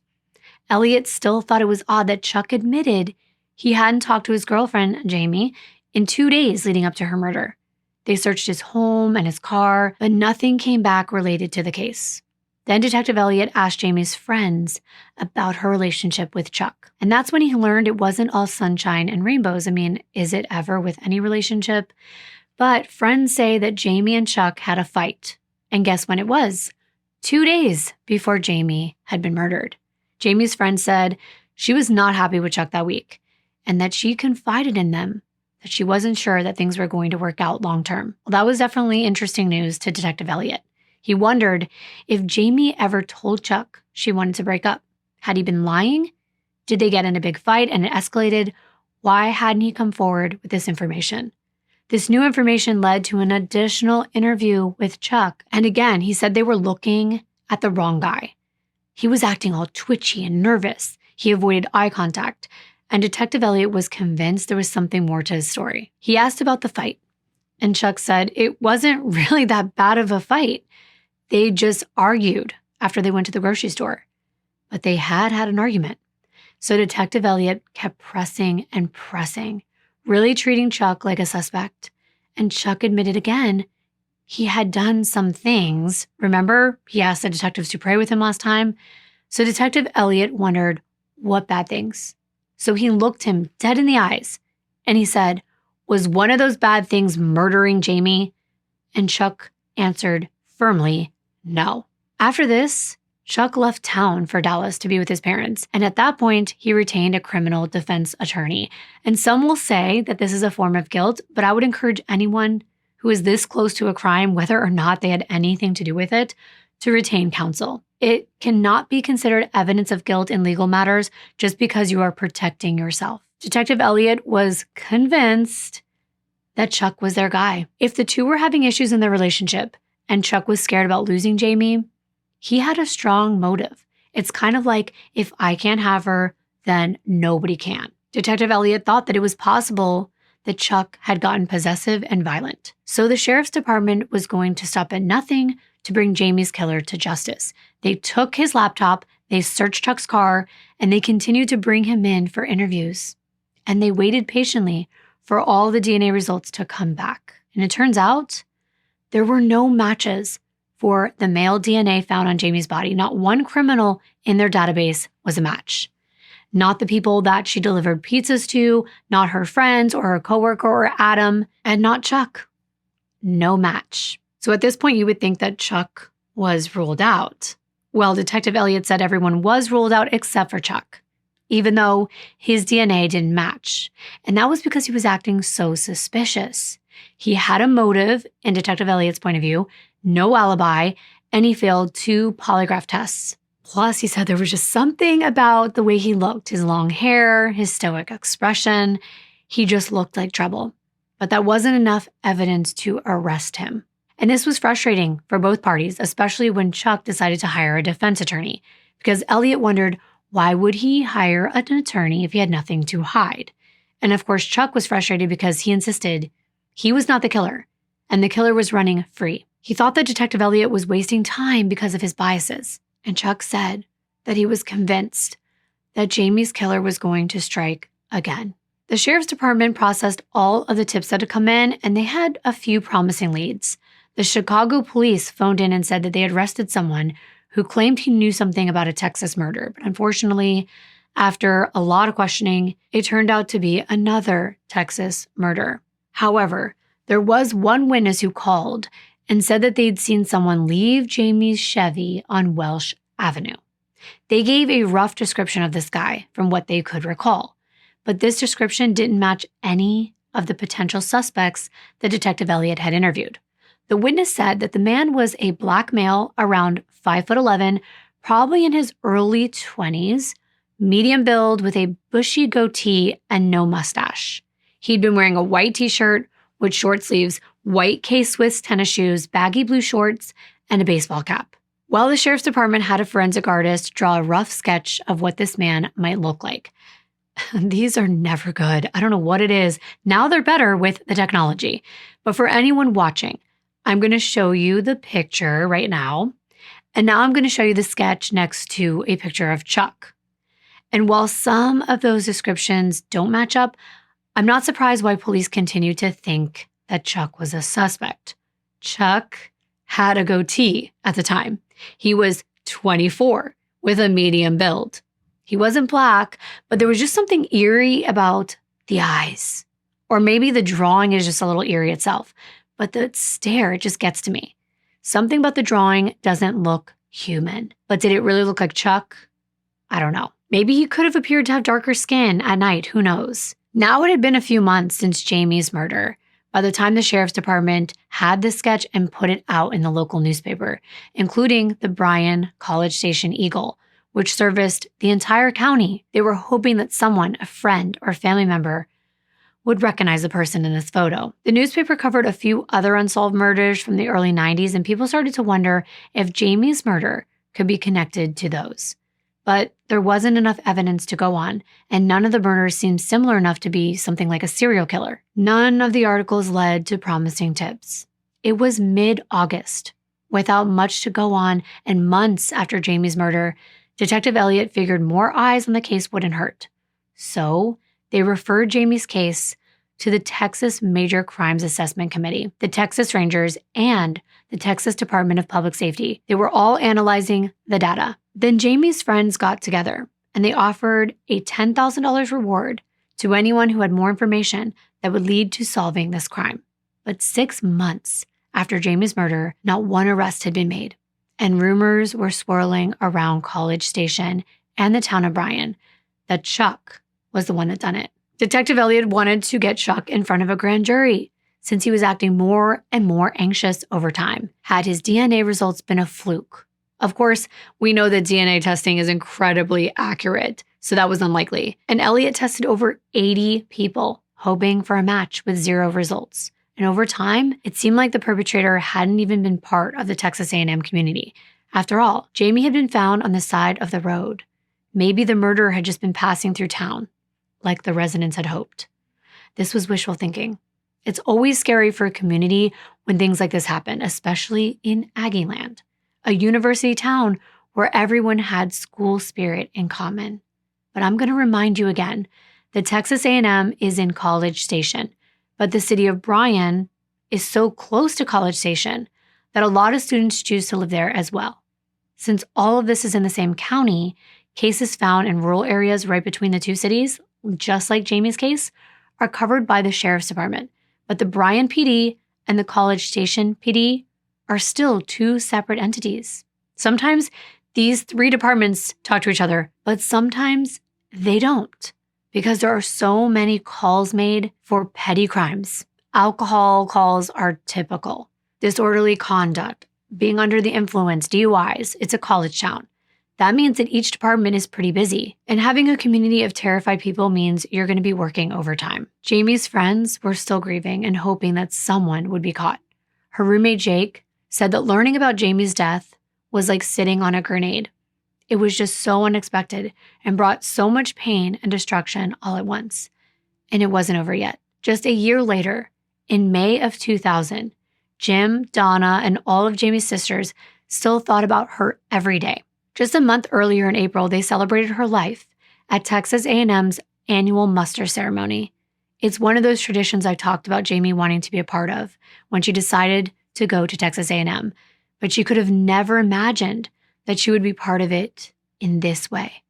Elliot still thought it was odd that Chuck admitted he hadn't talked to his girlfriend, Jamie, in 2 days leading up to her murder. They searched his home and his car, but nothing came back related to the case. Then Detective Elliot asked Jamie's friends about her relationship with Chuck. And that's when he learned it wasn't all sunshine and rainbows. I mean, is it ever with any relationship? But friends say that Jamie and Chuck had a fight. And guess when it was? 2 days before Jamie had been murdered. Jamie's friend said she was not happy with Chuck that week, and that she confided in them that she wasn't sure that things were going to work out long term. Well, that was definitely interesting news to Detective Elliot. He wondered if Jamie ever told Chuck she wanted to break up. Had he been lying? Did they get in a big fight and it escalated? Why hadn't he come forward with this information? This new information led to an additional interview with Chuck. And again, he said they were looking at the wrong guy. He was acting all twitchy and nervous. He avoided eye contact. And Detective Elliot was convinced there was something more to his story. He asked about the fight. And Chuck said it wasn't really that bad of a fight. They just argued after they went to the grocery store. But they had an argument. So Detective Elliot kept pressing and pressing, really treating Chuck like a suspect. And Chuck admitted again he had done some things. Remember, he asked the detectives to pray with him last time? So Detective Elliott wondered, what bad things? So he looked him dead in the eyes and he said, was one of those bad things murdering Jamie? And Chuck answered firmly, no. After this, Chuck left town for Dallas to be with his parents, and at that point, he retained a criminal defense attorney. And some will say that this is a form of guilt, but I would encourage anyone who is this close to a crime, whether or not they had anything to do with it, to retain counsel. It cannot be considered evidence of guilt in legal matters just because you are protecting yourself. Detective Elliott was convinced that Chuck was their guy. If the two were having issues in their relationship and Chuck was scared about losing Jamie, he had a strong motive. It's kind of like, if I can't have her, then nobody can. Detective Elliott thought that it was possible that Chuck had gotten possessive and violent. So the sheriff's department was going to stop at nothing to bring Jamie's killer to justice. They took his laptop, they searched Chuck's car, and they continued to bring him in for interviews. And they waited patiently for all the DNA results to come back. And it turns out there were no matches for the male DNA found on Jamie's body. Not one criminal in their database was a match. Not the people that she delivered pizzas to, not her friends or her coworker or Adam, and not Chuck. No match. So at this point, you would think that Chuck was ruled out. Well, Detective Elliott said everyone was ruled out except for Chuck, even though his DNA didn't match. And that was because he was acting so suspicious. He had a motive, in Detective Elliott's point of view, no alibi, and he failed 2 polygraph tests. Plus, he said there was just something about the way he looked, his long hair, his stoic expression. He just looked like trouble. But that wasn't enough evidence to arrest him. And this was frustrating for both parties, especially when Chuck decided to hire a defense attorney, because Elliott wondered, why would he hire an attorney if he had nothing to hide? And of course, Chuck was frustrated because he insisted he was not the killer, and the killer was running free. He thought that Detective Elliott was wasting time because of his biases. And Chuck said that he was convinced that Jamie's killer was going to strike again. The sheriff's department processed all of the tips that had come in, and they had a few promising leads. The Chicago police phoned in and said that they had arrested someone who claimed he knew something about a Texas murder. But unfortunately, after a lot of questioning, it turned out to be another Texas murder. However, there was one witness who called and said that they'd seen someone leave Jamie's Chevy on Welsh Avenue. They gave a rough description of this guy from what they could recall, but this description didn't match any of the potential suspects that Detective Elliott had interviewed. The witness said that the man was a black male around 5'11", probably in his early 20s, medium build with a bushy goatee and no mustache. He'd been wearing a white t-shirt with short sleeves, white K-Swiss tennis shoes, baggy blue shorts, and a baseball cap. Well, the sheriff's department had a forensic artist draw a rough sketch of what this man might look like. These are never good. I don't know what it is. Now they're better with the technology. But for anyone watching, I'm going to show you the picture right now. And now I'm going to show you the sketch next to a picture of Chuck. And while some of those descriptions don't match up, I'm not surprised why police continue to think that Chuck was a suspect. Chuck had a goatee at the time. He was 24 with a medium build. He wasn't black, but there was just something eerie about the eyes. Or maybe the drawing is just a little eerie itself, but the stare, it just gets to me. Something about the drawing doesn't look human. But did it really look like Chuck? I don't know. Maybe he could have appeared to have darker skin at night, who knows? Now it had been a few months since Jamie's murder. By the time the sheriff's department had the sketch and put it out in the local newspaper, including the Bryan College Station Eagle, which serviced the entire county, they were hoping that someone, a friend or family member, would recognize the person in this photo. The newspaper covered a few other unsolved murders from the early 90s, and people started to wonder if Jamie's murder could be connected to those. But there wasn't enough evidence to go on, and none of the murders seemed similar enough to be something like a serial killer. None of the articles led to promising tips. It was mid-August. Without much to go on, and months after Jamie's murder, Detective Elliott figured more eyes on the case wouldn't hurt. So they referred Jamie's case to the Texas Major Crimes Assessment Committee, the Texas Rangers, and the Texas Department of Public Safety. They were all analyzing the data. Then Jamie's friends got together and they offered a $10,000 reward to anyone who had more information that would lead to solving this crime. But 6 months after Jamie's murder, not one arrest had been made, and rumors were swirling around College Station and the town of Bryan that Chuck was the one that done it. Detective Elliott wanted to get Chuck in front of a grand jury since he was acting more and more anxious over time. Had his DNA results been a fluke? Of course, we know that DNA testing is incredibly accurate, so that was unlikely. And Elliott tested over 80 people, hoping for a match with 0 results. And over time, it seemed like the perpetrator hadn't even been part of the Texas A&M community. After all, Jamie had been found on the side of the road. Maybe the murderer had just been passing through town, like the residents had hoped. This was wishful thinking. It's always scary for a community when things like this happen, especially in Aggie land, a university town where everyone had school spirit in common. But I'm going to remind you again that Texas A&M is in College Station, but the city of Bryan is so close to College Station that a lot of students choose to live there as well. Since all of this is in the same county, cases found in rural areas right between the two cities, just like Jamie's case, are covered by the Sheriff's Department. But the Bryan PD and the College Station PD are still 2 separate entities. Sometimes these 3 departments talk to each other, but sometimes they don't, because there are so many calls made for petty crimes. Alcohol calls are typical. Disorderly conduct, being under the influence, DUIs. It's a college town. That means that each department is pretty busy. And having a community of terrified people means you're going to be working overtime. Jamie's friends were still grieving and hoping that someone would be caught. Her roommate, Jake, said that learning about Jamie's death was like sitting on a grenade. It was just so unexpected and brought so much pain and destruction all at once. And it wasn't over yet. Just a year later, in May of 2000, Jim, Donna, and all of Jamie's sisters still thought about her every day. Just a month earlier in April, they celebrated her life at Texas A&M's annual muster ceremony. It's one of those traditions I talked about Jamie wanting to be a part of when she decided to go to Texas A&M, but she could have never imagined that she would be part of it in this way.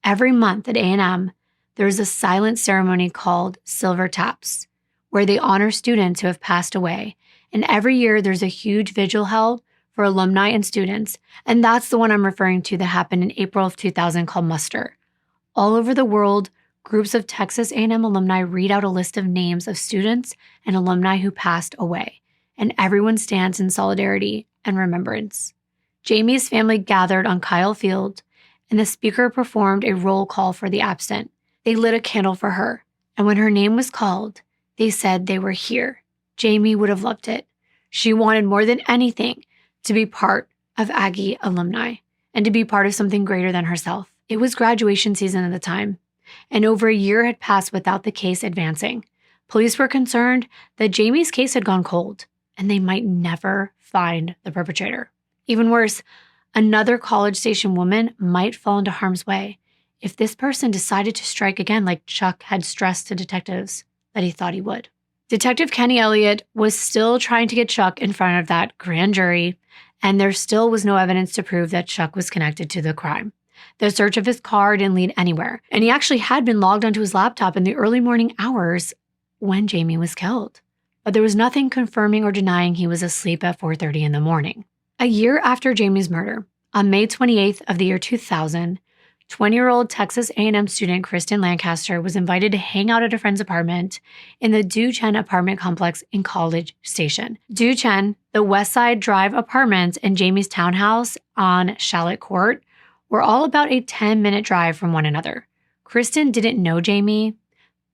Every month at A&M, there's a silent ceremony called Silver Taps, where they honor students who have passed away. And every year there's a huge vigil held for alumni and students, and that's the one I'm referring to that happened in April of 2000 called Muster. All over the world, groups of Texas A&M alumni read out a list of names of students and alumni who passed away, and everyone stands in solidarity and remembrance. Jamie's family gathered on Kyle Field, and the speaker performed a roll call for the absent. They lit a candle for her, and when her name was called, they said they were here. Jamie would have loved it. She wanted more than anything to be part of Aggie alumni and to be part of something greater than herself. It was graduation season at the time, and over a year had passed without the case advancing. Police were concerned that Jamie's case had gone cold, and they might never find the perpetrator. Even worse, another College Station woman might fall into harm's way if this person decided to strike again like Chuck had stressed to detectives that he thought he would. Detective Kenny Elliott was still trying to get Chuck in front of that grand jury, and there still was no evidence to prove that Chuck was connected to the crime. The search of his car didn't lead anywhere, and he actually had been logged onto his laptop in the early morning hours when Jamie was killed. But there was nothing confirming or denying he was asleep at 4:30 in the morning. A year after Jamie's murder, on May 28th of the year 2000, 20-year-old Texas A&M student Kristen Lancaster was invited to hang out at a friend's apartment in the Duchenne apartment complex in College Station. Duchenne, the West Side Drive apartments, and Jamie's townhouse on Shallot Court were all about a 10-minute drive from one another. Kristen didn't know Jamie,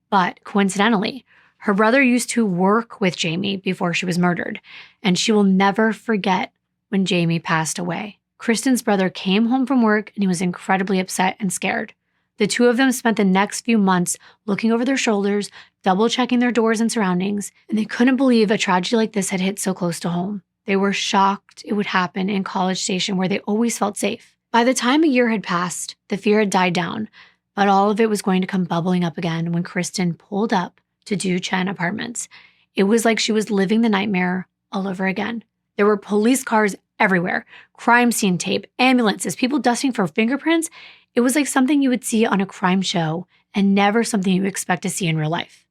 but coincidentally, her brother used to work with Jamie before she was murdered, and she will never forget when Jamie passed away. Kristen's brother came home from work and he was incredibly upset and scared. The two of them spent the next few months looking over their shoulders, double-checking their doors and surroundings, and they couldn't believe a tragedy like this had hit so close to home. They were shocked it would happen in College Station where they always felt safe. By the time a year had passed, the fear had died down, but all of it was going to come bubbling up again when Kristen pulled up to Du Chen Apartments. It was like she was living the nightmare all over again. There were police cars everywhere, crime scene tape, ambulances, people dusting for fingerprints. It was like something you would see on a crime show and never something you expect to see in real life.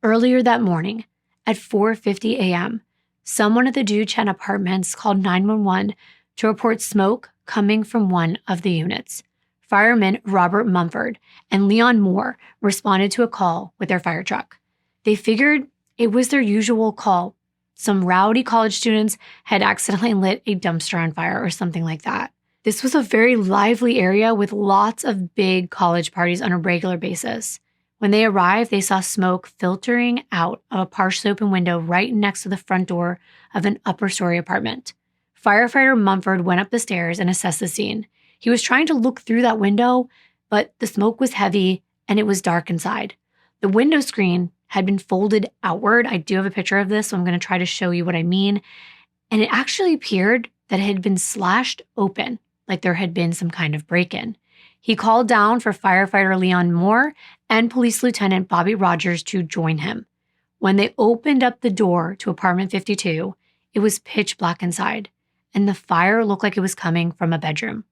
Earlier that morning, at 4:50 a.m., someone at the Du Chen Apartments called 911 to report smoke coming from one of the units. Firemen Robert Mumford and Leon Moore responded to a call with their fire truck. They figured it was their usual call. Some rowdy college students had accidentally lit a dumpster on fire or something like that. This was a very lively area with lots of big college parties on a regular basis. When they arrived, they saw smoke filtering out of a partially open window right next to the front door of an upper-story apartment. Firefighter Mumford went up the stairs and assessed the scene. He was trying to look through that window, but the smoke was heavy and it was dark inside. The window screen had been folded outward. I do have a picture of this, so I'm going to try to show you what I mean. And it actually appeared that it had been slashed open, like there had been some kind of break-in. He called down for firefighter Leon Moore and Police Lieutenant Bobby Rogers to join him. When they opened up the door to apartment 52, it was pitch black inside, and the fire looked like it was coming from a bedroom.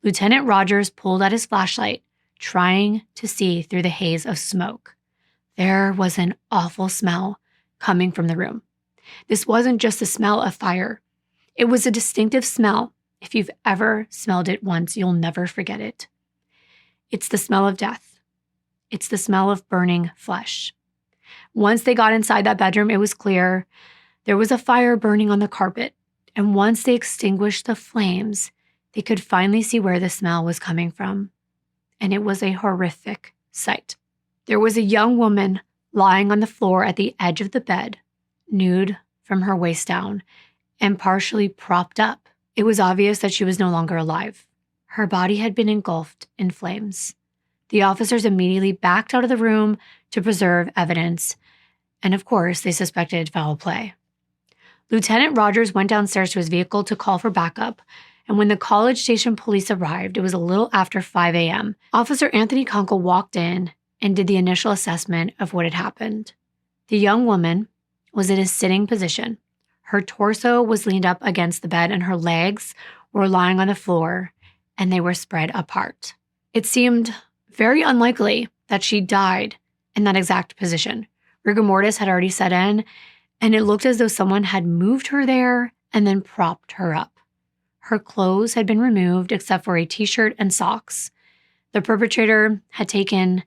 Lieutenant Rogers pulled out his flashlight, trying to see through the haze of smoke. There was an awful smell coming from the room. This wasn't just the smell of fire. It was a distinctive smell. If you've ever smelled it once, you'll never forget it. It's the smell of death. It's the smell of burning flesh. Once they got inside that bedroom, it was clear there was a fire burning on the carpet. And once they extinguished the flames, they could finally see where the smell was coming from. And it was a horrific sight. There was a young woman lying on the floor at the edge of the bed, nude from her waist down and partially propped up. It was obvious that she was no longer alive. Her body had been engulfed in flames. The officers immediately backed out of the room to preserve evidence, and of course, they suspected foul play. Lieutenant Rogers went downstairs to his vehicle to call for backup, and when the College Station police arrived, it was a little after 5 a.m. Officer Anthony Kunkel walked in and did the initial assessment of what had happened. The young woman was in a sitting position. Her torso was leaned up against the bed and her legs were lying on the floor, and they were spread apart. It seemed very unlikely that she died in that exact position. Rigor mortis had already set in, and it looked as though someone had moved her there and then propped her up. Her clothes had been removed except for a t-shirt and socks. The perpetrator had taken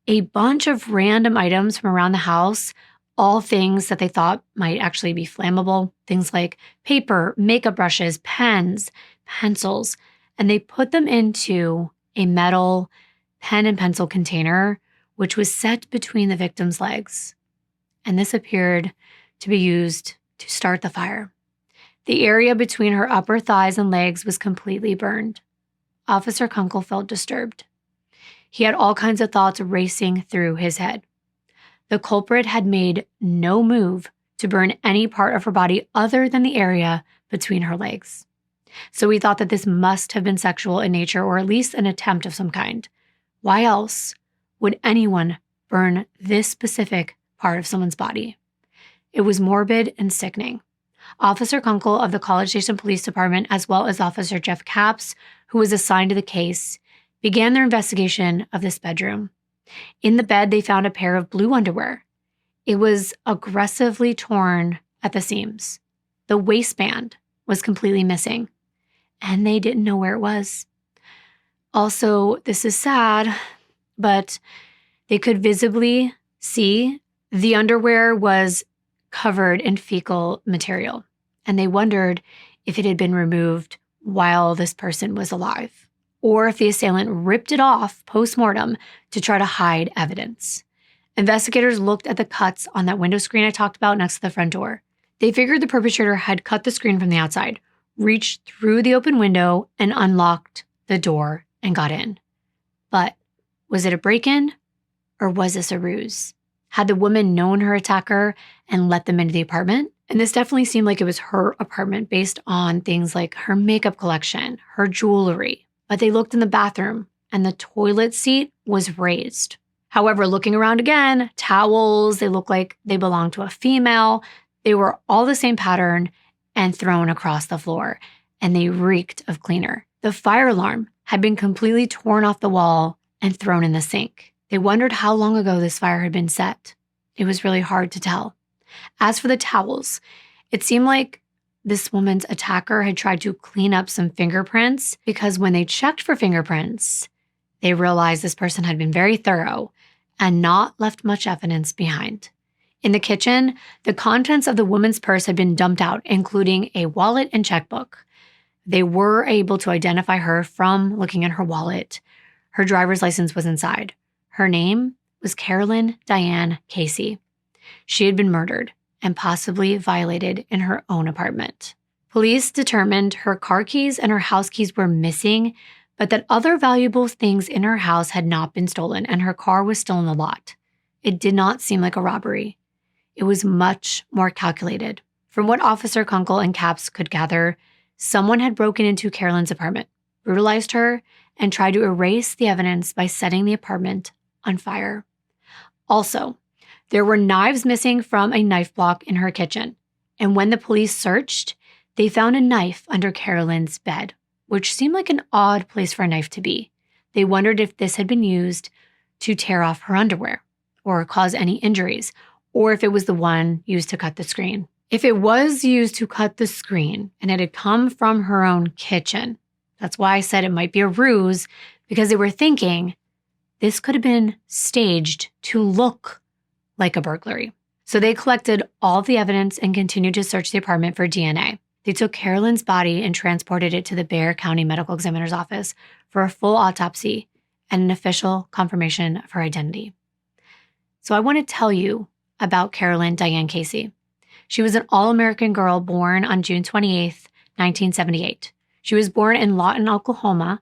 a bunch of random items from around the house, all things that they thought might actually be flammable, things like paper, makeup brushes, pens, pencils, and they put them into a metal pen and pencil container, which was set between the victim's legs. And this appeared to be used to start the fire. The area between her upper thighs and legs was completely burned. Officer Kunkel felt disturbed. He had all kinds of thoughts racing through his head. The culprit had made no move to burn any part of her body other than the area between her legs. So he thought that this must have been sexual in nature, or at least an attempt of some kind. Why else would anyone burn this specific part of someone's body? It was morbid and sickening. Officer Kunkel of the College Station Police Department, as well as Officer Jeff Capps, who was assigned to the case, began their investigation of this bedroom. In the bed, they found a pair of blue underwear. It was aggressively torn at the seams. The waistband was completely missing, and they didn't know where it was. Also, this is sad, but they could visibly see the underwear was covered in fecal material, and they wondered if it had been removed while this person was alive, or if the assailant ripped it off post-mortem to try to hide evidence. Investigators looked at the cuts on that window screen I talked about next to the front door. They figured the perpetrator had cut the screen from the outside, reached through the open window, and unlocked the door and got in. But was it a break-in, or was this a ruse? Had the woman known her attacker and let them into the apartment? And this definitely seemed like it was her apartment based on things like her makeup collection, her jewelry. But they looked in the bathroom and the toilet seat was raised. However, looking around again, towels, they look like they belong to a female. They were all the same pattern and thrown across the floor, and they reeked of cleaner. The fire alarm had been completely torn off the wall and thrown in the sink. They wondered how long ago this fire had been set. It was really hard to tell. As for the towels, it seemed like this woman's attacker had tried to clean up some fingerprints, because when they checked for fingerprints, they realized this person had been very thorough and not left much evidence behind. In the kitchen, the contents of the woman's purse had been dumped out, including a wallet and checkbook. They were able to identify her from looking at her wallet. Her driver's license was inside. Her name was Carolyn Diane Casey. She had been murdered and possibly violated in her own apartment. Police determined her car keys and her house keys were missing, but that other valuable things in her house had not been stolen and her car was still in the lot. It did not seem like a robbery. It was much more calculated. From what Officer Kunkel and Capps could gather, someone had broken into Carolyn's apartment, brutalized her, and tried to erase the evidence by setting the apartment on fire. Also, there were knives missing from a knife block in her kitchen, and when the police searched, they found a knife under Carolyn's bed, which seemed like an odd place for a knife to be. They wondered if this had been used to tear off her underwear or cause any injuries, or if it was the one used to cut the screen. If it was used to cut the screen and it had come from her own kitchen, that's why I said it might be a ruse, because they were thinking this could have been staged to look like a burglary. So they collected all the evidence and continued to search the apartment for DNA. They took Carolyn's body and transported it to the Bexar County Medical Examiner's office for a full autopsy and an official confirmation of her identity. So I want to tell you about Carolyn Diane Casey. She was an all-American girl born on June 28th, 1978. She was born in Lawton, Oklahoma,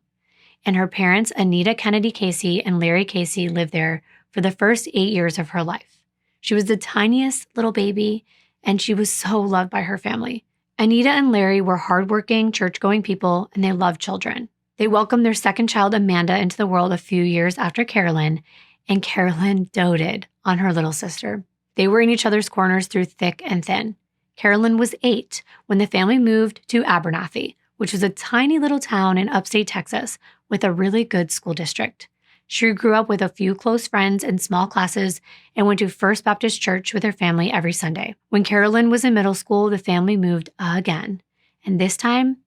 and her parents, Anita Kennedy Casey and Larry Casey, lived there for the first 8 years of her life. She was the tiniest little baby, and she was so loved by her family. Anita and Larry were hardworking, church-going people, and they loved children. They welcomed their second child, Amanda, into the world a few years after Carolyn, and Carolyn doted on her little sister. They were in each other's corners through thick and thin. Carolyn was 8 when the family moved to Abernathy, which was a tiny little town in upstate Texas with a really good school district. She grew up with a few close friends and small classes and went to First Baptist Church with her family every Sunday. When Carolyn was in middle school, the family moved again, and this time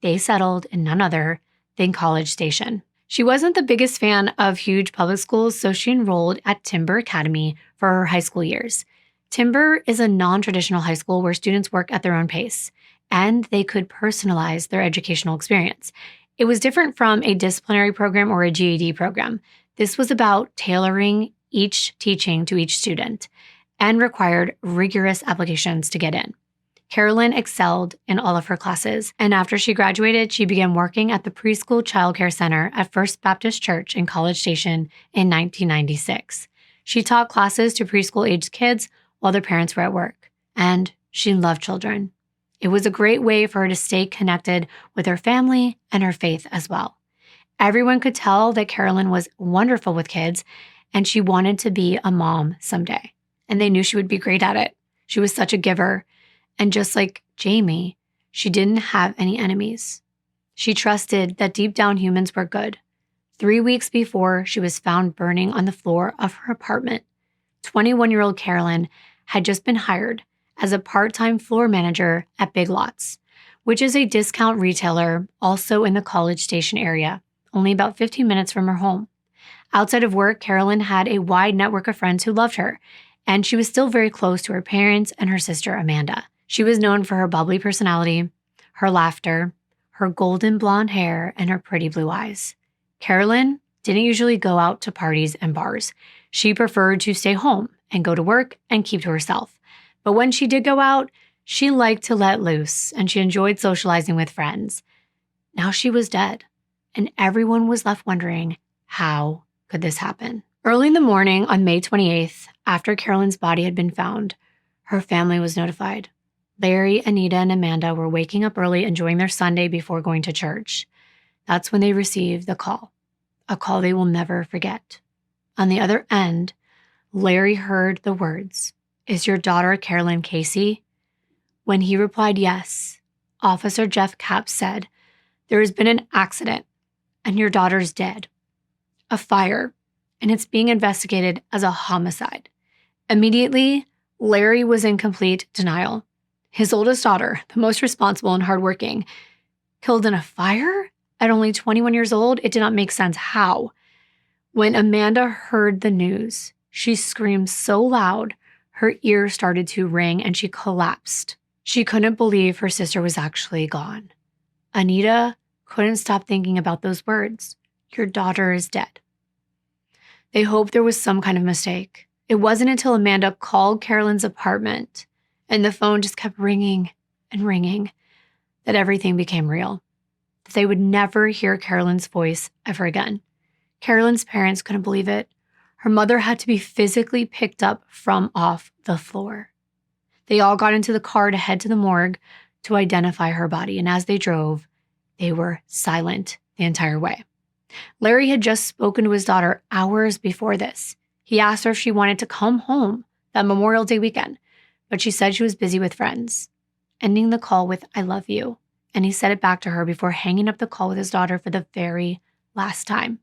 they settled in none other than College Station. She wasn't the biggest fan of huge public schools, so she enrolled at Timber Academy for her high school years. Timber is a non-traditional high school where students work at their own pace, and they could personalize their educational experience. It was different from a disciplinary program or a GED program. This was about tailoring each teaching to each student and required rigorous applications to get in. Carolyn excelled in all of her classes, and after she graduated, she began working at the Preschool Child Care Center at First Baptist Church in College Station in 1996. She taught classes to preschool-aged kids while their parents were at work, and she loved children. It was a great way for her to stay connected with her family and her faith as well. Everyone could tell that Carolyn was wonderful with kids, and she wanted to be a mom someday, and they knew she would be great at it. She was such a giver. And just like Jamie, she didn't have any enemies. She trusted that deep down humans were good. 3 weeks before she was found burning on the floor of her apartment, 21-year-old Carolyn had just been hired as a part-time floor manager at Big Lots, which is a discount retailer also in the College Station area, only about 15 minutes from her home. Outside of work, Carolyn had a wide network of friends who loved her, and she was still very close to her parents and her sister Amanda. She was known for her bubbly personality, her laughter, her golden blonde hair, and her pretty blue eyes. Carolyn didn't usually go out to parties and bars. She preferred to stay home and go to work and keep to herself. But when she did go out, she liked to let loose, and she enjoyed socializing with friends. Now she was dead, and everyone was left wondering, how could this happen? Early in the morning on May 28th, after Carolyn's body had been found, her family was notified. Larry, Anita, and Amanda were waking up early, enjoying their Sunday before going to church. That's when they received the call, a call they will never forget. On the other end, Larry heard the words, "Is your daughter Carolyn Casey?" When he replied yes, Officer Jeff Capps said, "There has been an accident and your daughter's dead. A fire, and it's being investigated as a homicide." Immediately, Larry was in complete denial. His oldest daughter, the most responsible and hardworking, killed in a fire? At only 21 years old, it did not make sense. How? When Amanda heard the news, she screamed so loud, her ears started to ring and she collapsed. She couldn't believe her sister was actually gone. Anita couldn't stop thinking about those words. Your daughter is dead. They hoped there was some kind of mistake. It wasn't until Amanda called Carolyn's apartment and the phone just kept ringing and ringing that everything became real. That they would never hear Carolyn's voice ever again. Carolyn's parents couldn't believe it. Her mother had to be physically picked up from off the floor. They all got into the car to head to the morgue to identify her body, and as they drove, they were silent the entire way. Larry had just spoken to his daughter hours before this. He asked her if she wanted to come home that Memorial Day weekend, but she said she was busy with friends, ending the call with, "I love you." And he said it back to her before hanging up the call with his daughter for the very last time.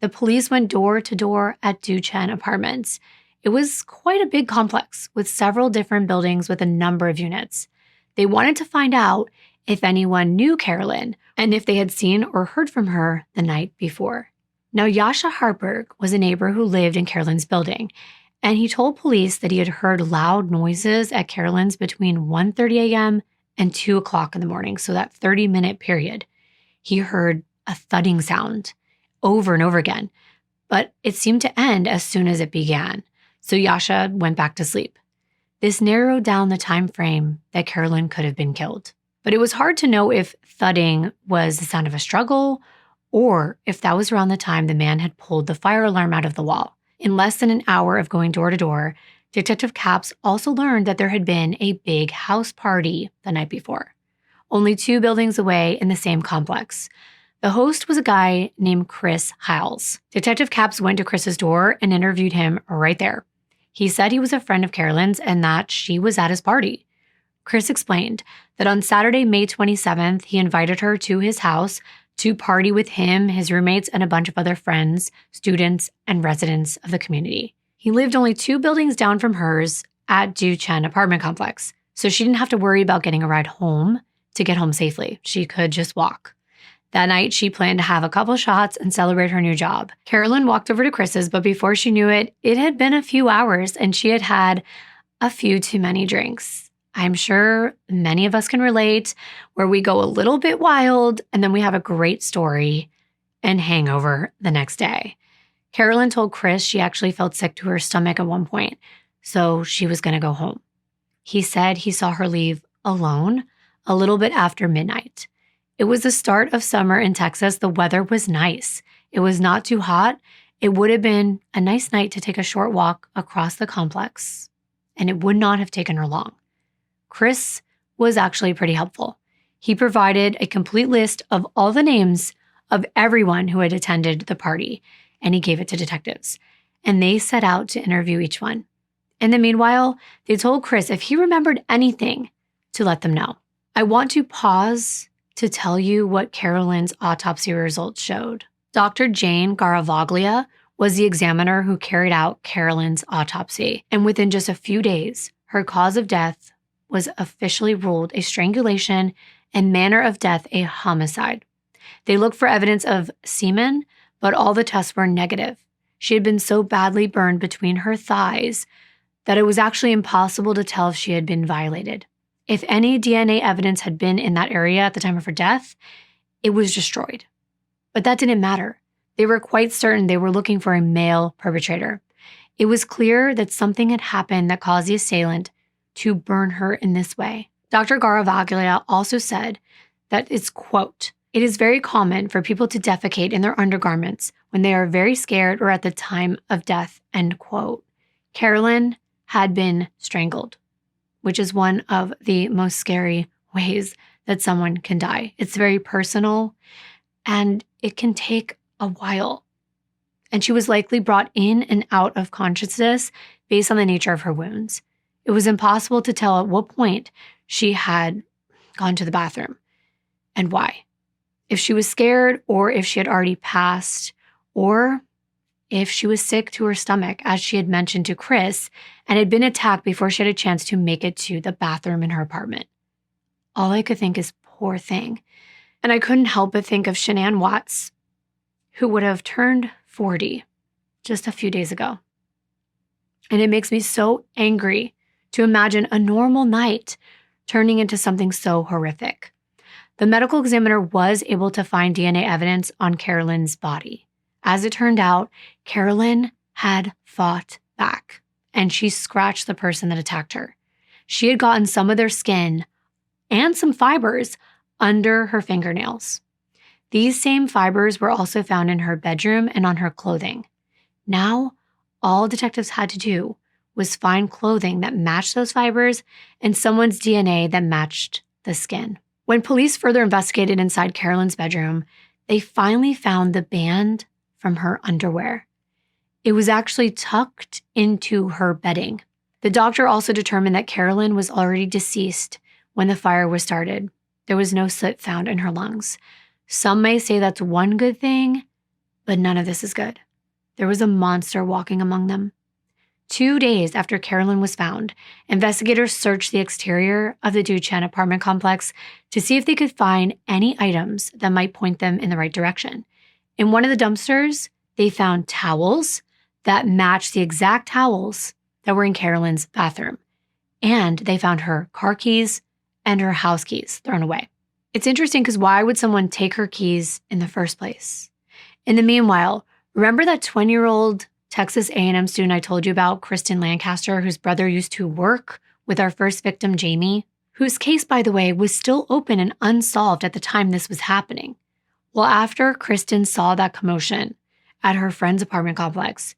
The police went door to door at Duchenne Apartments. It was quite a big complex with several different buildings with a number of units. They wanted to find out if anyone knew Carolyn and if they had seen or heard from her the night before. Now, Yasha Hartberg was a neighbor who lived in Carolyn's building, and he told police that he had heard loud noises at Carolyn's between 1:30 a.m. and 2 o'clock in the morning, so that 30-minute period. He heard a thudding sound over and over again, but it seemed to end as soon as it began. So Yasha went back to sleep. This narrowed down the time frame that Carolyn could have been killed. But it was hard to know if thudding was the sound of a struggle or if that was around the time the man had pulled the fire alarm out of the wall. In less than an hour of going door to door, Detective Capps also learned that there had been a big house party the night before, only 2 buildings away in the same complex. The host was a guy named Chris Hiles. Detective Capps went to Chris's door and interviewed him right there. He said he was a friend of Carolyn's and that she was at his party. Chris explained that on Saturday, May 27th, he invited her to his house to party with him, his roommates, and a bunch of other friends, students, and residents of the community. He lived only 2 buildings down from hers at Duchenne apartment complex, so she didn't have to worry about getting a ride home to get home safely. She could just walk. That night, she planned to have a couple shots and celebrate her new job. Carolyn walked over to Chris's, but before she knew it, it had been a few hours and she had had a few too many drinks. I'm sure many of us can relate, where we go a little bit wild and then we have a great story and hangover the next day. Carolyn told Chris she actually felt sick to her stomach at one point, so she was going to go home. He said he saw her leave alone a little bit after midnight. It was the start of summer in Texas. The weather was nice. It was not too hot. It would have been a nice night to take a short walk across the complex, and it would not have taken her long. Chris was actually pretty helpful. He provided a complete list of all the names of everyone who had attended the party, and he gave it to detectives, and they set out to interview each one. In the meanwhile, they told Chris if he remembered anything to let them know. I want to pause to tell you what Carolyn's autopsy results showed. Dr. Jane Garavaglia was the examiner who carried out Carolyn's autopsy, and within just a few days, her cause of death was officially ruled a strangulation and manner of death a homicide. They looked for evidence of semen, but all the tests were negative. She had been so badly burned between her thighs that it was actually impossible to tell if she had been violated. If any DNA evidence had been in that area at the time of her death, it was destroyed. But that didn't matter. They were quite certain they were looking for a male perpetrator. It was clear that something had happened that caused the assailant to burn her in this way. Dr. Garavaglia also said that it's, quote, "It is very common for people to defecate in their undergarments when they are very scared or at the time of death," end quote. Carolyn had been strangled, which is one of the most scary ways that someone can die. It's very personal and it can take a while. and she was likely brought in and out of consciousness based on the nature of her wounds. It was impossible to tell at what point she had gone to the bathroom and why. If she was scared, or if she had already passed, or if she was sick to her stomach, as she had mentioned to Chris, and had been attacked before she had a chance to make it to the bathroom in her apartment. All I could think is, poor thing. And I couldn't help but think of Shanann Watts, who would have turned 40 just a few days ago. And it makes me so angry to imagine a normal night turning into something so horrific. The medical examiner was able to find DNA evidence on Carolyn's body. As it turned out, Carolyn had fought back, and she scratched the person that attacked her. She had gotten some of their skin and some fibers under her fingernails. These same fibers were also found in her bedroom and on her clothing. Now, all detectives had to do was find clothing that matched those fibers and someone's DNA that matched the skin. When police further investigated inside Carolyn's bedroom, they finally found the band from her underwear. It was actually tucked into her bedding. The doctor also determined that Carolyn was already deceased when the fire was started. There was no soot found in her lungs. Some may say that's one good thing, but none of this is good. There was a monster walking among them. 2 days after Carolyn was found, investigators searched the exterior of the Duchenne apartment complex to see if they could find any items that might point them in the right direction. In one of the dumpsters, they found towels that matched the exact towels that were in Carolyn's bathroom. And they found her car keys and her house keys thrown away. It's interesting because why would someone take her keys in the first place? In the meanwhile, remember that 20-year-old Texas A&M student I told you about, Kristen Lancaster, whose brother used to work with our first victim, Jamie, whose case, by the way, was still open and unsolved at the time this was happening. Well, after Kristen saw that commotion at her friend's apartment complex,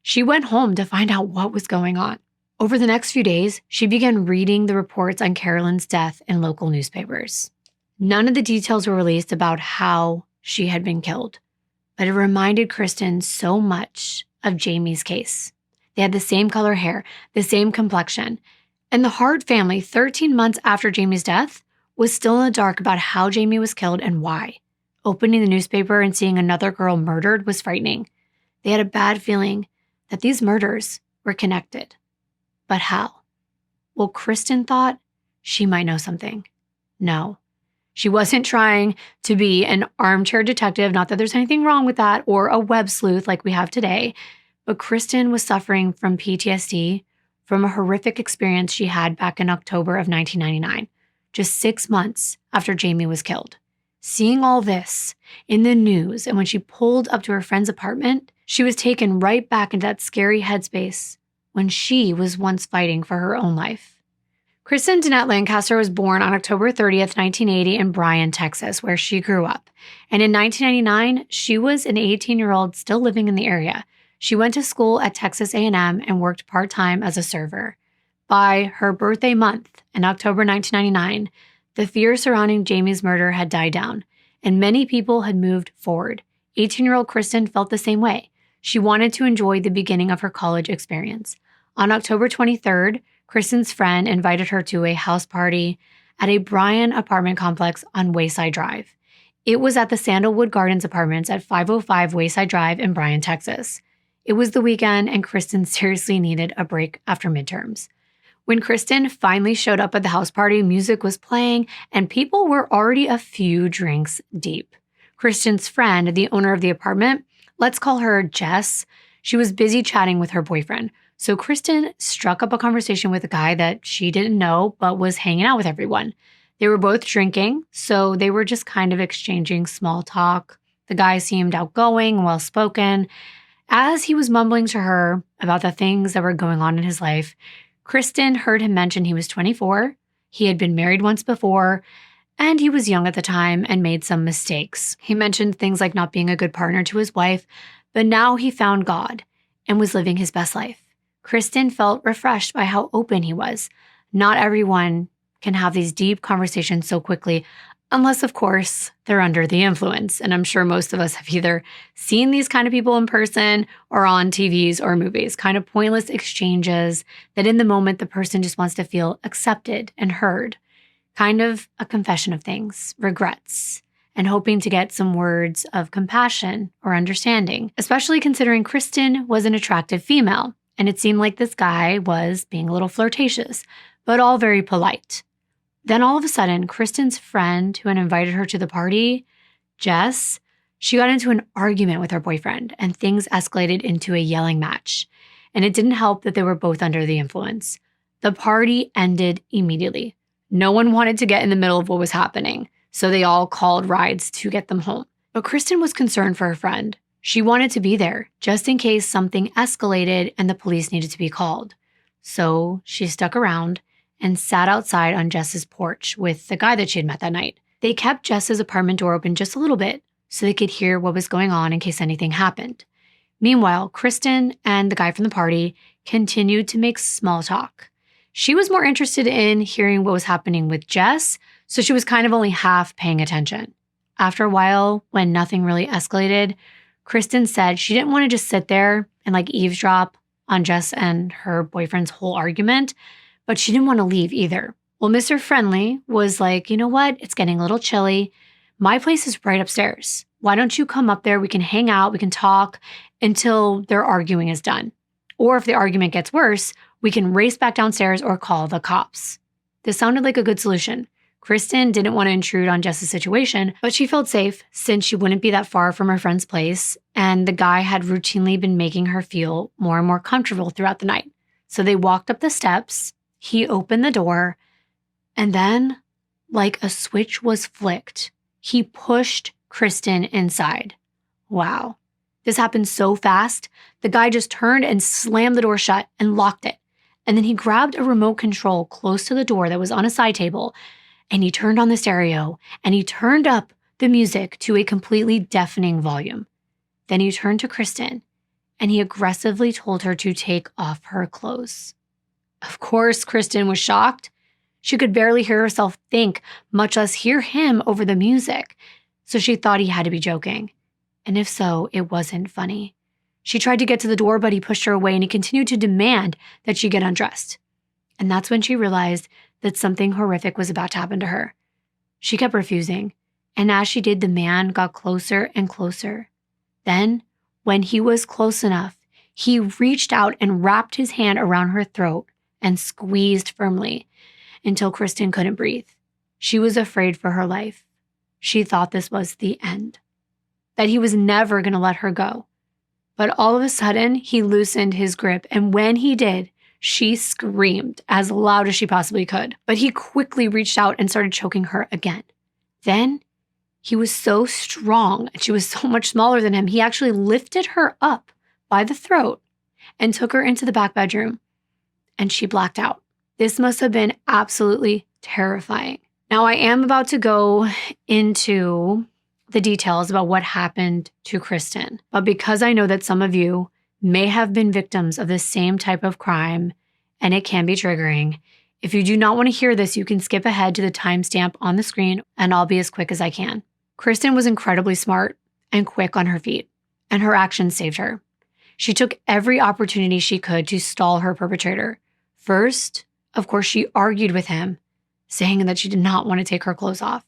she went home to find out what was going on. Over the next few days, she began reading the reports on Carolyn's death in local newspapers. None of the details were released about how she had been killed, but it reminded Kristen so much of Jamie's case. They had the same color hair, the same complexion, and the Hart family, 13 months after Jamie's death, was still in the dark about how Jamie was killed and why. Opening the newspaper and seeing another girl murdered was frightening. They had a bad feeling that these murders were connected. But how? Well, Kristen thought she might know something. No, she wasn't trying to be an armchair detective, not that there's anything wrong with that, or a web sleuth like we have today, but Kristen was suffering from PTSD from a horrific experience she had back in October of 1999, just 6 months after Jamie was killed. Seeing all this in the news, and when she pulled up to her friend's apartment, she was taken right back into that scary headspace when she was once fighting for her own life. Kristen Danette Lancaster was born on October 30th, 1980 in Bryan, Texas, where she grew up. And in 1999, she was an 18-year-old still living in the area. She went to school at Texas A&M and worked part-time as a server. By her birthday month, in October 1999, the fear surrounding Jamie's murder had died down, and many people had moved forward. 18-year-old Kristen felt the same way. She wanted to enjoy the beginning of her college experience. On October 23rd, Kristen's friend invited her to a house party at a Bryan apartment complex on Wayside Drive. It was at the Sandalwood Gardens Apartments at 505 Wayside Drive in Bryan, Texas. It was the weekend, and Kristen seriously needed a break after midterms. When Kristen finally showed up at the house party, music was playing, and people were already a few drinks deep. Kristen's friend, the owner of the apartment, let's call her Jess, she was busy chatting with her boyfriend. So Kristen struck up a conversation with a guy that she didn't know but was hanging out with everyone. They were both drinking, so they were just kind of exchanging small talk. The guy seemed outgoing and well-spoken. As he was mumbling to her about the things that were going on in his life, Kristen heard him mention he was 24, he had been married once before, and he was young at the time and made some mistakes. He mentioned things like not being a good partner to his wife, but now he found God and was living his best life. Kristen felt refreshed by how open he was. Not everyone can have these deep conversations so quickly, Unless, of course, they're under the influence. And I'm sure most of us have either seen these kind of people in person or on TVs or movies, kind of pointless exchanges that in the moment the person just wants to feel accepted and heard. Kind of a confession of things, regrets, and hoping to get some words of compassion or understanding, especially considering Kristen was an attractive female. And it seemed like this guy was being a little flirtatious, but all very polite. Then all of a sudden, Kristen's friend who had invited her to the party, Jess, she got into an argument with her boyfriend and things escalated into a yelling match. And it didn't help that they were both under the influence. The party ended immediately. No one wanted to get in the middle of what was happening, so they all called rides to get them home. But Kristen was concerned for her friend. She wanted to be there just in case something escalated and the police needed to be called. So she stuck around and sat outside on Jess's porch with the guy that she had met that night. They kept Jess's apartment door open just a little bit so they could hear what was going on in case anything happened. Meanwhile, Kristen and the guy from the party continued to make small talk. She was more interested in hearing what was happening with Jess, so she was kind of only half paying attention. After a while, when nothing really escalated, Kristen said she didn't want to just sit there and eavesdrop on Jess and her boyfriend's whole argument, but she didn't want to leave either. Well, Mr. Friendly was like, you know what? It's getting a little chilly. My place is right upstairs. Why don't you come up there? We can hang out. We can talk until their arguing is done. Or if the argument gets worse, we can race back downstairs or call the cops. This sounded like a good solution. Kristen didn't want to intrude on Jess's situation, but she felt safe since she wouldn't be that far from her friend's place, and the guy had routinely been making her feel more and more comfortable throughout the night. So they walked up the steps. He opened the door, and then, like a switch was flicked, he pushed Kristen inside. Wow. This happened so fast, the guy just turned and slammed the door shut and locked it. And then he grabbed a remote control close to the door that was on a side table, and he turned on the stereo, and he turned up the music to a completely deafening volume. Then he turned to Kristen, and he aggressively told her to take off her clothes. Of course, Kristen was shocked. She could barely hear herself think, much less hear him over the music. So she thought he had to be joking. And if so, it wasn't funny. She tried to get to the door, but he pushed her away and he continued to demand that she get undressed. And that's when she realized that something horrific was about to happen to her. She kept refusing. And as she did, the man got closer and closer. Then, when he was close enough, he reached out and wrapped his hand around her throat and squeezed firmly until Kristen couldn't breathe. She was afraid for her life. She thought this was the end, that he was never going to let her go. But all of a sudden, he loosened his grip, and when he did, she screamed as loud as she possibly could. But he quickly reached out and started choking her again. Then, he was so strong, and she was so much smaller than him, he actually lifted her up by the throat and took her into the back bedroom, and she blacked out. This must have been absolutely terrifying. Now, I am about to go into the details about what happened to Kristen, but because I know that some of you may have been victims of the same type of crime, and it can be triggering, if you do not want to hear this, you can skip ahead to the timestamp on the screen, and I'll be as quick as I can. Kristen was incredibly smart and quick on her feet, and her actions saved her. She took every opportunity she could to stall her perpetrator. First, of course, she argued with him, saying that she did not want to take her clothes off.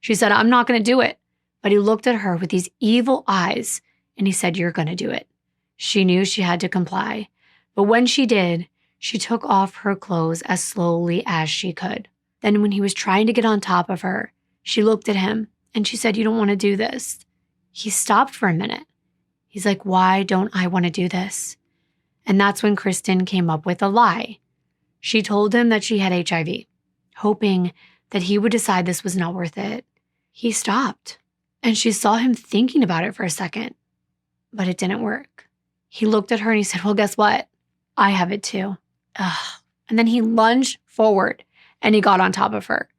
She said, "I'm not going to do it." But he looked at her with these evil eyes, and he said, "You're going to do it." She knew she had to comply. But when she did, she took off her clothes as slowly as she could. Then when he was trying to get on top of her, she looked at him, and she said, "You don't want to do this." He stopped for a minute. He's like, "Why don't I want to do this?" And that's when Kristen came up with a lie. She told him that she had HIV, hoping that he would decide this was not worth it. He stopped, and she saw him thinking about it for a second, but it didn't work. He looked at her and he said, "Well, guess what? I have it too." Ugh. And then he lunged forward and he got on top of her.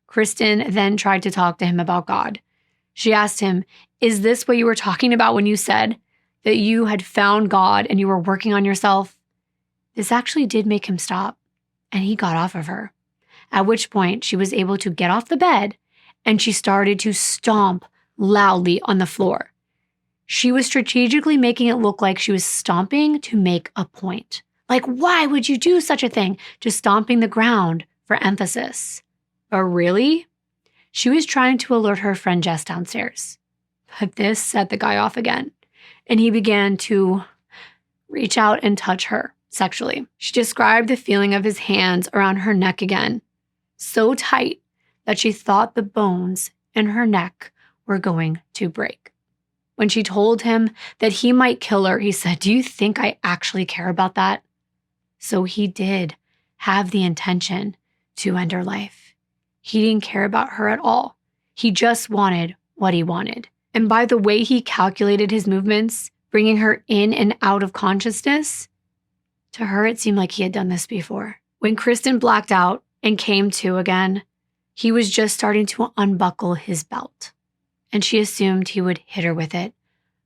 Kristen then tried to talk to him about God. She asked him, "Is this what you were talking about when you said that you had found God and you were working on yourself?" This actually did make him stop, and he got off of her. At which point she was able to get off the bed and she started to stomp loudly on the floor. She was strategically making it look like she was stomping to make a point. Like, why would you do such a thing? Just stomping the ground for emphasis. But really, she was trying to alert her friend Jess downstairs. But this set the guy off again, and he began to reach out and touch her sexually. She described the feeling of his hands around her neck again, so tight that she thought the bones in her neck were going to break. When she told him that he might kill her, he said, "Do you think I actually care about that?" So he did have the intention to end her life. He didn't care about her at all. He just wanted what he wanted. And by the way he calculated his movements, bringing her in and out of consciousness, to her it seemed like he had done this before. When Kristen blacked out and came to again, he was just starting to unbuckle his belt, and she assumed he would hit her with it.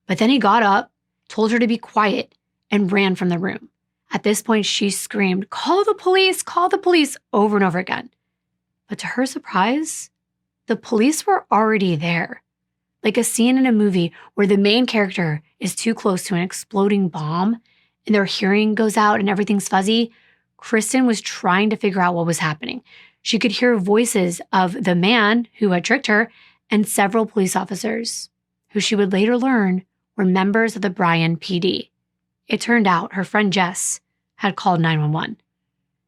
But then he got up, told her to be quiet, and ran from the room. At this point, she screamed, call the police, over and over again. But to her surprise, the police were already there. Like a scene in a movie where the main character is too close to an exploding bomb and their hearing goes out and everything's fuzzy. Kristen was trying to figure out what was happening. She could hear voices of the man who had tricked her and several police officers, who she would later learn were members of the Bryan PD. It turned out her friend Jess had called 911,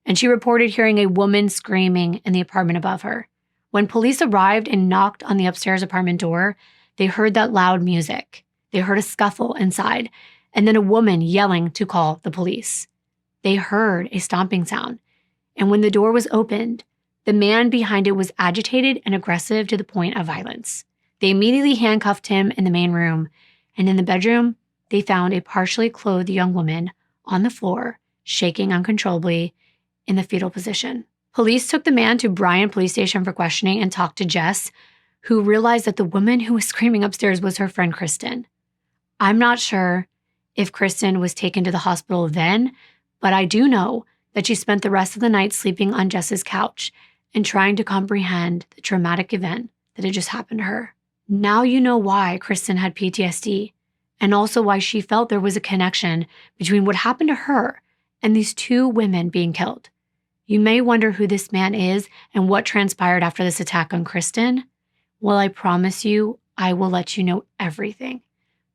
and she reported hearing a woman screaming in the apartment above her. When police arrived and knocked on the upstairs apartment door, they heard that loud music. They heard a scuffle inside, and then a woman yelling to call the police. They heard a stomping sound, and when the door was opened, the man behind it was agitated and aggressive to the point of violence. They immediately handcuffed him in the main room, and in the bedroom, they found a partially clothed young woman on the floor, shaking uncontrollably in the fetal position. Police took the man to Bryan Police Station for questioning and talked to Jess, who realized that the woman who was screaming upstairs was her friend Kristen. I'm not sure if Kristen was taken to the hospital then, but I do know that she spent the rest of the night sleeping on Jess's couch and trying to comprehend the traumatic event that had just happened to her. Now you know why Kristen had PTSD, and also why she felt there was a connection between what happened to her and these two women being killed. You may wonder who this man is and what transpired after this attack on Kristen. Well, I promise you, I will let you know everything.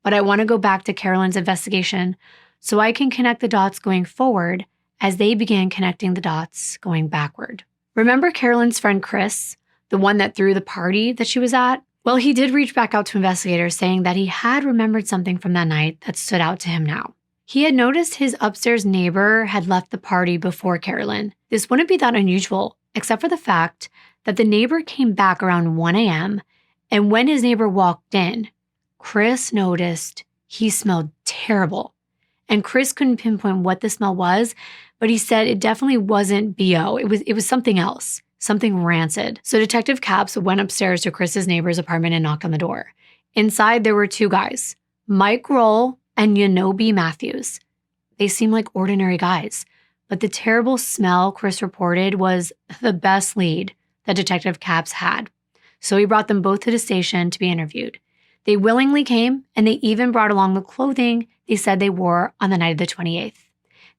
But I want to go back to Carolyn's investigation so I can connect the dots going forward as they began connecting the dots going backward. Remember Carolyn's friend Chris, the one that threw the party that she was at? Well, he did reach back out to investigators saying that he had remembered something from that night that stood out to him now. He had noticed his upstairs neighbor had left the party before Carolyn. This wouldn't be that unusual, except for the fact that the neighbor came back around 1 a.m., and when his neighbor walked in, Chris noticed he smelled terrible. And Chris couldn't pinpoint what the smell was, but he said it definitely wasn't BO. It was something else, something rancid. So Detective Capps went upstairs to Chris's neighbor's apartment and knocked on the door. Inside, there were two guys, Mike Roll and Yanobi Matthews. They seemed like ordinary guys, but the terrible smell Chris reported was the best lead that Detective Capps had. So he brought them both to the station to be interviewed. They willingly came, and they even brought along the clothing they said they wore on the night of the 28th.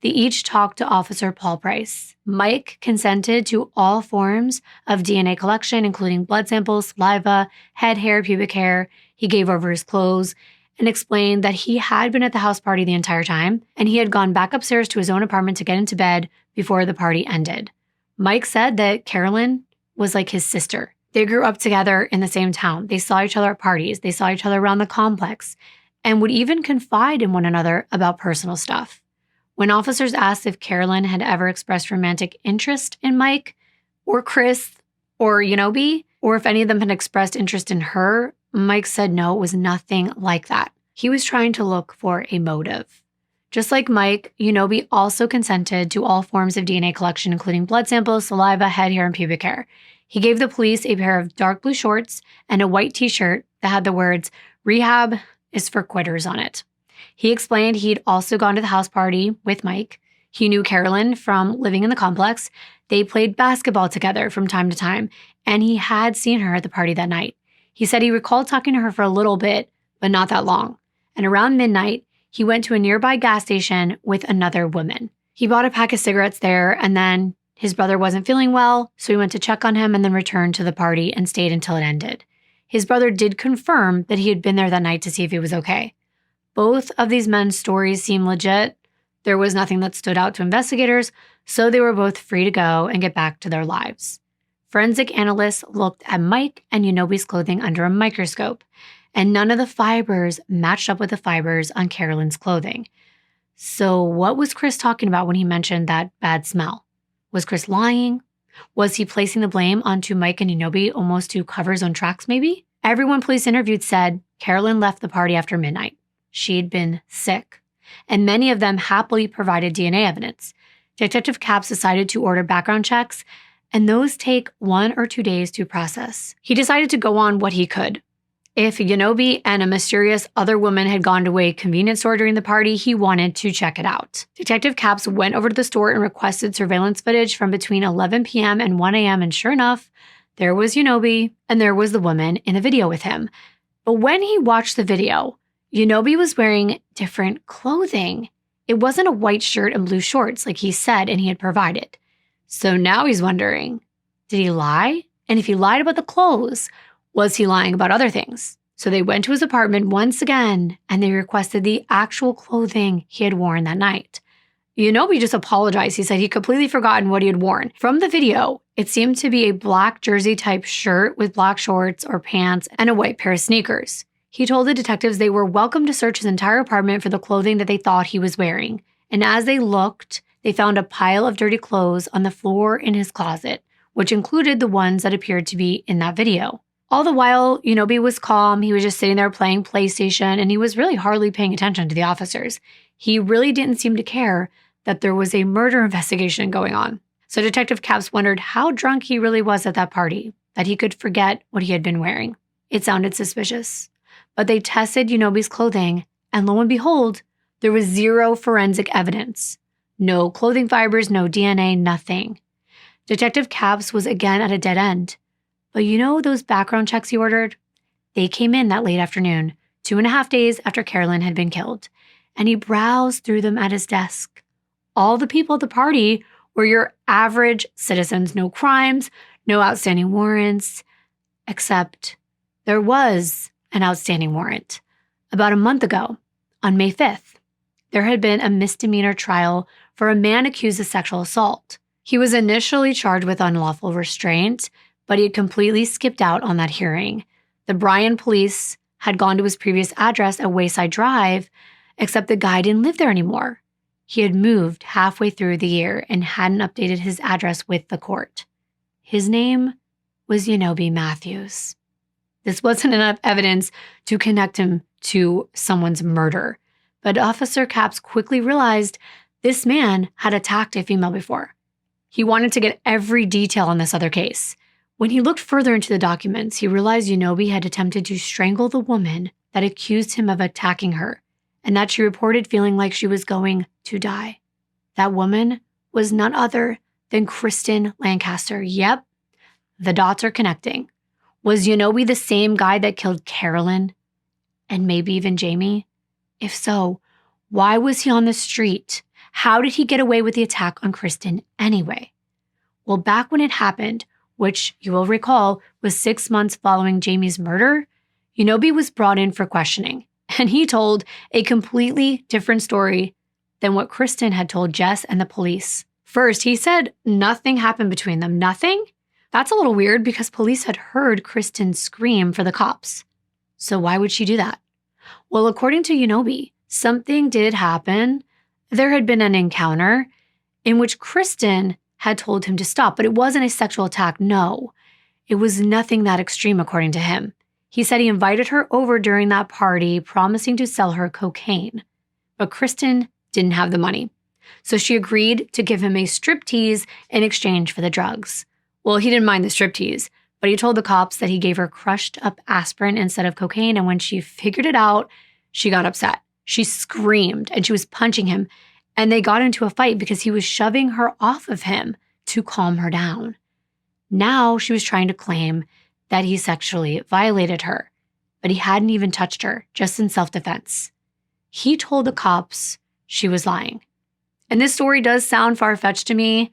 They each talked to Officer Paul Price. Mike consented to all forms of DNA collection, including blood samples, saliva, head hair, pubic hair. He gave over his clothes and explained that he had been at the house party the entire time, and he had gone back upstairs to his own apartment to get into bed before the party ended. Mike said that Carolyn was like his sister. They grew up together in the same town. They saw each other at parties. They saw each other around the complex and would even confide in one another about personal stuff. When officers asked if Carolyn had ever expressed romantic interest in Mike or Chris or Yanobi, or if any of them had expressed interest in her, Mike said no, it was nothing like that. He was trying to look for a motive. Just like Mike, Yanobi also consented to all forms of DNA collection, including blood samples, saliva, head hair, and pubic hair. He gave the police a pair of dark blue shorts and a white t-shirt that had the words, "Rehab is for quitters" on it. He explained he'd also gone to the house party with Mike. He knew Carolyn from living in the complex. They played basketball together from time to time, and he had seen her at the party that night. He said he recalled talking to her for a little bit, but not that long. And around midnight, he went to a nearby gas station with another woman. He bought a pack of cigarettes there, and then his brother wasn't feeling well, so he went to check on him and then returned to the party and stayed until it ended. His brother did confirm that he had been there that night to see if he was okay. Both of these men's stories seem legit. There was nothing that stood out to investigators, so they were both free to go and get back to their lives. Forensic analysts looked at Mike and Unobi's clothing under a microscope, and none of the fibers matched up with the fibers on Carolyn's clothing. So what was Chris talking about when he mentioned that bad smell? Was Chris lying? Was he placing the blame onto Mike and Unobi almost to cover his own tracks maybe? Everyone police interviewed said Carolyn left the party after midnight. She'd been sick, and many of them happily provided DNA evidence. Detective Capps decided to order background checks, and those take 1 or 2 days to process. He decided to go on what he could. If Unobi and a mysterious other woman had gone to a convenience store during the party, he wanted to check it out. Detective Capps went over to the store and requested surveillance footage from between 11 p.m. and 1 a.m. And sure enough, there was Unobi and there was the woman in the video with him. But when he watched the video, Unobi was wearing different clothing. It wasn't a white shirt and blue shorts like he said and he had provided. So now he's wondering, did he lie? And if he lied about the clothes, was he lying about other things? So they went to his apartment once again, and they requested the actual clothing he had worn that night. Unobi just apologized. He said he'd completely forgotten what he had worn. From the video, it seemed to be a black jersey-type shirt with black shorts or pants and a white pair of sneakers. He told the detectives they were welcome to search his entire apartment for the clothing that they thought he was wearing. And as they looked, they found a pile of dirty clothes on the floor in his closet, which included the ones that appeared to be in that video. All the while, Unobi was calm. He was just sitting there playing PlayStation, and he was really hardly paying attention to the officers. He really didn't seem to care that there was a murder investigation going on. So Detective Capps wondered how drunk he really was at that party, that he could forget what he had been wearing. It sounded suspicious. But they tested Unobi's clothing, and lo and behold, there was zero forensic evidence. No clothing fibers, no DNA, nothing. Detective Capps was again at a dead end. But you know those background checks he ordered? They came in that late afternoon, 2.5 days after Carolyn had been killed, and he browsed through them at his desk. All the people at the party were your average citizens, no crimes, no outstanding warrants, except there was an outstanding warrant. About a month ago, on May 5th, there had been a misdemeanor trial for a man accused of sexual assault. He was initially charged with unlawful restraint, but he had completely skipped out on that hearing. The Bryan police had gone to his previous address at Wayside Drive, except the guy didn't live there anymore. He had moved halfway through the year and hadn't updated his address with the court. His name was Unobi Matthews. This wasn't enough evidence to connect him to someone's murder, but Officer Capps quickly realized this man had attacked a female before. He wanted to get every detail on this other case. When he looked further into the documents, he realized Unobi had attempted to strangle the woman that accused him of attacking her, and that she reported feeling like she was going to die. That woman was none other than Kristen Lancaster. Yep, the dots are connecting. Was Unobi the same guy that killed Carolyn and maybe even Jamie? If so, why was he on the street? How did he get away with the attack on Kristen anyway? Well, back when it happened, which you will recall was 6 months following Jamie's murder, Unobi was brought in for questioning, and he told a completely different story than what Kristen had told Jess and the police. First, he said nothing happened between them. Nothing? That's a little weird because police had heard Kristen scream for the cops. So why would she do that? Well, according to Unobi, something did happen. There had been an encounter in which Kristen had told him to stop, but it wasn't a sexual attack, no. It was nothing that extreme, according to him. He said he invited her over during that party, promising to sell her cocaine. But Kristen didn't have the money, so she agreed to give him a striptease in exchange for the drugs. Well, he didn't mind the striptease, but he told the cops that he gave her crushed up aspirin instead of cocaine, and when she figured it out, she got upset. She screamed, and she was punching him, And they got into a fight because he was shoving her off of him to calm her down. Now she was trying to claim that he sexually violated her, but he hadn't even touched her, just in self-defense. He told the cops she was lying. And this story does sound far-fetched to me,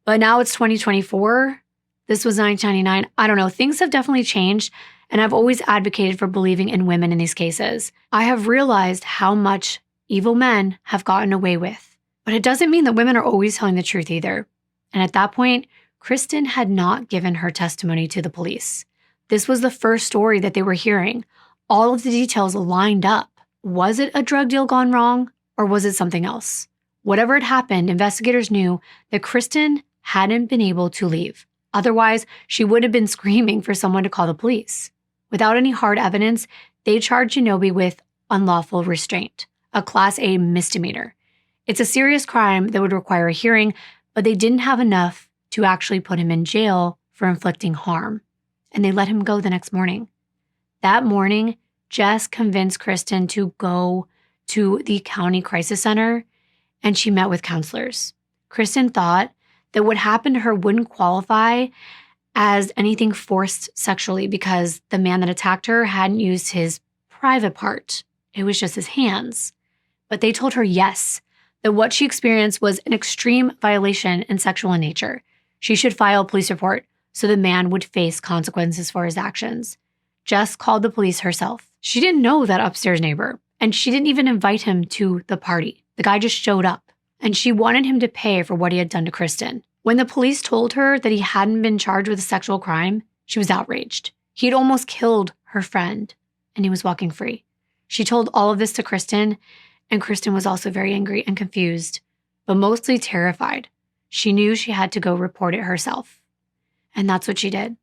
but now it's 2024. This was 1999. I don't know. Things have definitely changed, and I've always advocated for believing in women in these cases. I have realized how much evil men have gotten away with, but it doesn't mean that women are always telling the truth either. And at that point, Kristen had not given her testimony to the police. This was the first story that they were hearing. All of the details lined up. Was it a drug deal gone wrong, or was it something else? Whatever had happened, investigators knew that Kristen hadn't been able to leave. Otherwise, she would have been screaming for someone to call the police. Without any hard evidence, they charged Ginobili with unlawful restraint, a Class A misdemeanor. It's a serious crime that would require a hearing, but they didn't have enough to actually put him in jail for inflicting harm, and they let him go the next morning. That morning, Jess convinced Kristen to go to the county crisis center, and she met with counselors. Kristen thought that what happened to her wouldn't qualify as anything forced sexually because the man that attacked her hadn't used his private part. It was just his hands. But they told her yes, that what she experienced was an extreme violation and sexual in nature. She should file a police report so the man would face consequences for his actions. Jess called the police herself. She didn't know that upstairs neighbor, and she didn't even invite him to the party. The guy just showed up, and she wanted him to pay for what he had done to Kristen. When the police told her that he hadn't been charged with a sexual crime, she was outraged. He had almost killed her friend, and he was walking free. She told all of this to Kristen, and Kristen was also very angry and confused, but mostly terrified. She knew she had to go report it herself. And that's what she did.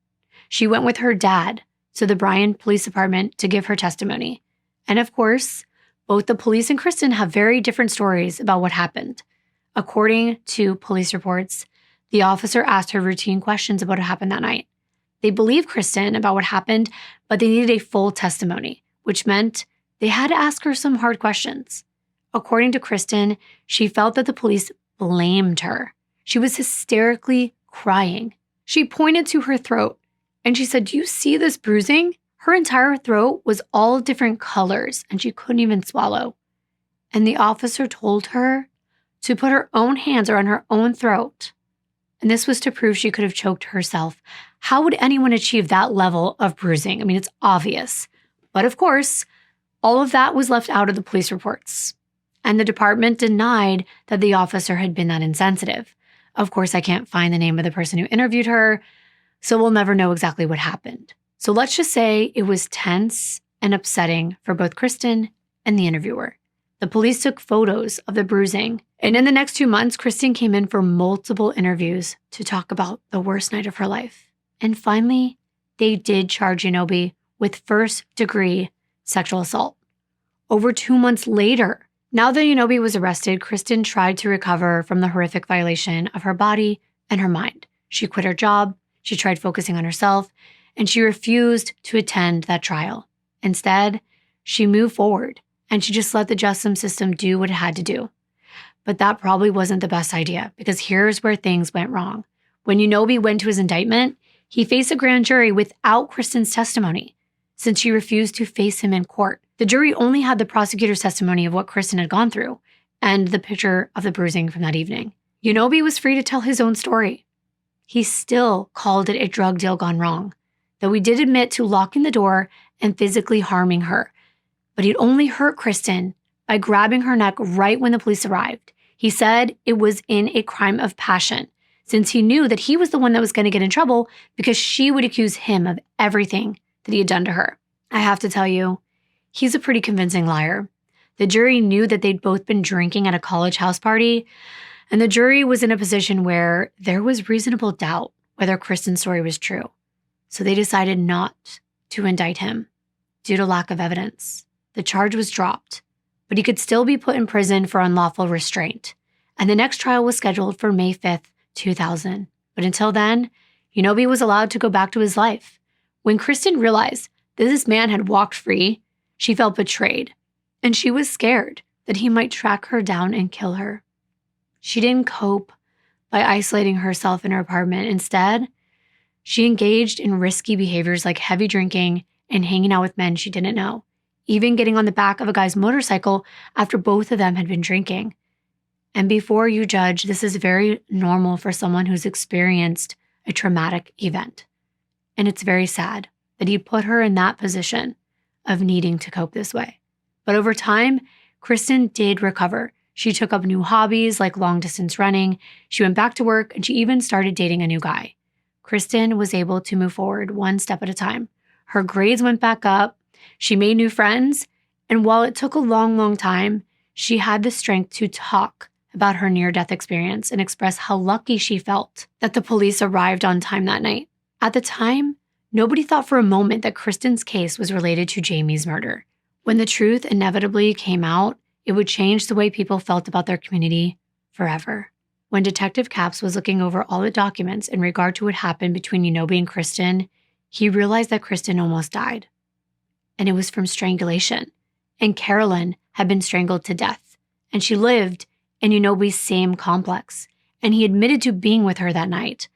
She went with her dad to the Bryan Police Department to give her testimony. And of course, both the police and Kristen have very different stories about what happened. According to police reports, the officer asked her routine questions about what happened that night. They believed Kristen about what happened, but they needed a full testimony, which meant they had to ask her some hard questions. According to Kristen, she felt that the police blamed her. She was hysterically crying. She pointed to her throat and she said, "Do you see this bruising?" Her entire throat was all different colors and she couldn't even swallow. And the officer told her to put her own hands around her own throat. And this was to prove she could have choked herself. How would anyone achieve that level of bruising? I mean, it's obvious. But of course, all of that was left out of the police reports. And the department denied that the officer had been that insensitive. Of course, I can't find the name of the person who interviewed her, so we'll never know exactly what happened. So let's just say it was tense and upsetting for both Kristen and the interviewer. The police took photos of the bruising, and in the next 2 months, Kristen came in for multiple interviews to talk about the worst night of her life. And finally, they did charge Ginobili with first-degree sexual assault. Over 2 months later, now that Ginobili was arrested, Kristen tried to recover from the horrific violation of her body and her mind. She quit her job, she tried focusing on herself, and she refused to attend that trial. Instead, she moved forward and she just let the justice system do what it had to do. But that probably wasn't the best idea, because here's where things went wrong. When Ginobili went to his indictment, he faced a grand jury without Kristen's testimony, since she refused to face him in court. The jury only had the prosecutor's testimony of what Kristen had gone through and the picture of the bruising from that evening. Ginobili was free to tell his own story. He still called it a drug deal gone wrong, though he did admit to locking the door and physically harming her. But he'd only hurt Kristen by grabbing her neck right when the police arrived. He said it was in a crime of passion, since he knew that he was the one that was going to get in trouble because she would accuse him of everything that he had done to her. I have to tell you, he's a pretty convincing liar. The jury knew that they'd both been drinking at a college house party, and the jury was in a position where there was reasonable doubt whether Kristen's story was true. So they decided not to indict him due to lack of evidence. The charge was dropped, but he could still be put in prison for unlawful restraint. And the next trial was scheduled for May 5th, 2000. But until then, Ginobili was allowed to go back to his life. When Kristen realized that this man had walked free, she felt betrayed, and she was scared that he might track her down and kill her. She didn't cope by isolating herself in her apartment. Instead, she engaged in risky behaviors like heavy drinking and hanging out with men she didn't know, even getting on the back of a guy's motorcycle after both of them had been drinking. And before you judge, this is very normal for someone who's experienced a traumatic event. And it's very sad that he put her in that position of needing to cope this way. But over time, Kristen did recover. She took up new hobbies like long-distance running. She went back to work, and she even started dating a new guy. Kristen was able to move forward one step at a time. Her grades went back up. She made new friends. And while it took a long, long time, she had the strength to talk about her near-death experience and express how lucky she felt that the police arrived on time that night. At the time, nobody thought for a moment that Kristen's case was related to Jamie's murder. When the truth inevitably came out, it would change the way people felt about their community forever. When Detective Capps was looking over all the documents in regard to what happened between Yonobi and Kristen, he realized that Kristen almost died. And it was from strangulation. And Carolyn had been strangled to death. And she lived in Yonobi's same complex. And he admitted to being with her that night.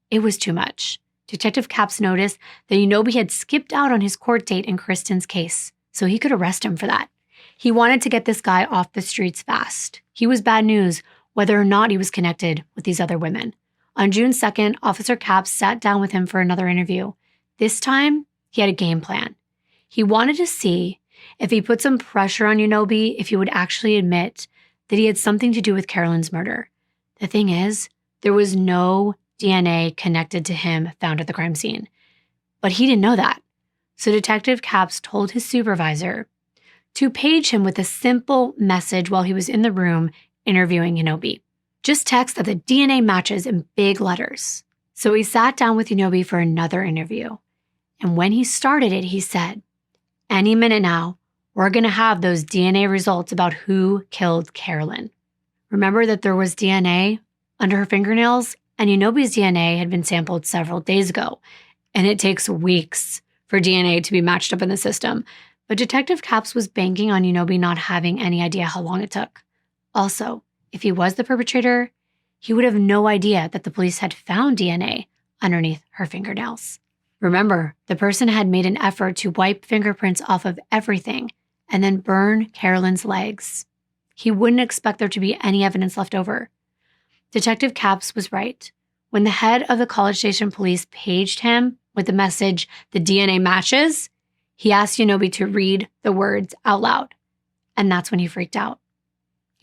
It was too much. Detective Capps noticed that Yonobi had skipped out on his court date in Kristen's case, so he could arrest him for that. He wanted to get this guy off the streets fast. He was bad news, whether or not he was connected with these other women. On June 2nd, Officer Capps sat down with him for another interview. This time, he had a game plan. He wanted to see if he put some pressure on Yonobi, if he would actually admit that he had something to do with Carolyn's murder. The thing is, there was no DNA connected to him found at the crime scene. But he didn't know that. So Detective Capps told his supervisor to page him with a simple message while he was in the room interviewing Yonobi. Just text that the DNA matches in big letters. So he sat down with Yonobi for another interview. And when he started it, he said, "Any minute now, we're going to have those DNA results about who killed Carolyn." Remember that there was DNA under her fingernails, and Yonobi's DNA had been sampled several days ago, and it takes weeks for DNA to be matched up in the system. But Detective Capps was banking on Yonobi not having any idea how long it took. Also, if he was the perpetrator, he would have no idea that the police had found DNA underneath her fingernails. Remember, the person had made an effort to wipe fingerprints off of everything and then burn Carolyn's legs. He wouldn't expect there to be any evidence left over. Detective Capps was right. When the head of the College Station police paged him with the message, "The DNA matches," he asked Yonobi to read the words out loud. And that's when he freaked out.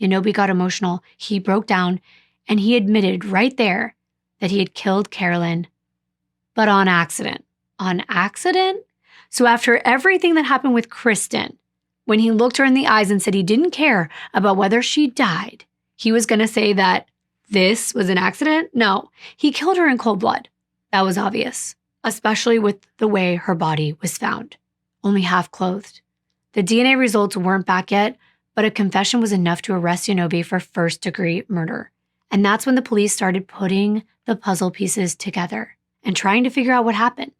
Yonobi got emotional. He broke down, and he admitted right there that he had killed Carolyn, but on accident. On accident? So after everything that happened with Kristen, when he looked her in the eyes and said he didn't care about whether she died, he was going to say that this was an accident? No, he killed her in cold blood. That was obvious, especially with the way her body was found, only half clothed. The DNA results weren't back yet, but a confession was enough to arrest Yonobi for first-degree murder. And that's when the police started putting the puzzle pieces together and trying to figure out what happened.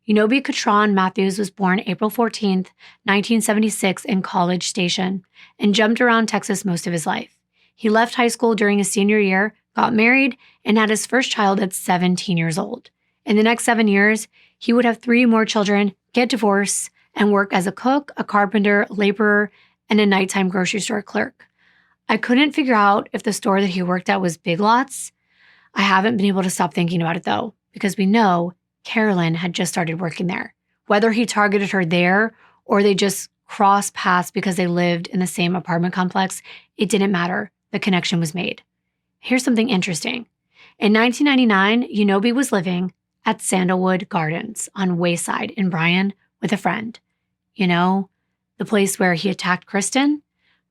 Yonobi Catron Matthews was born April 14th, 1976 in College Station and jumped around Texas most of his life. He left high school during his senior year, got married, and had his first child at 17 years old. In the next 7 years, he would have 3 more children, get divorced, and work as a cook, a carpenter, laborer, and a nighttime grocery store clerk. I couldn't figure out if the store that he worked at was Big Lots. I haven't been able to stop thinking about it though, because we know Carolyn had just started working there. Whether he targeted her there or they just crossed paths because they lived in the same apartment complex, it didn't matter. The connection was made. Here's something interesting. In 1999, Yonobi was living at Sandalwood Gardens on Wayside in Bryan with a friend. You know, the place where he attacked Kristen?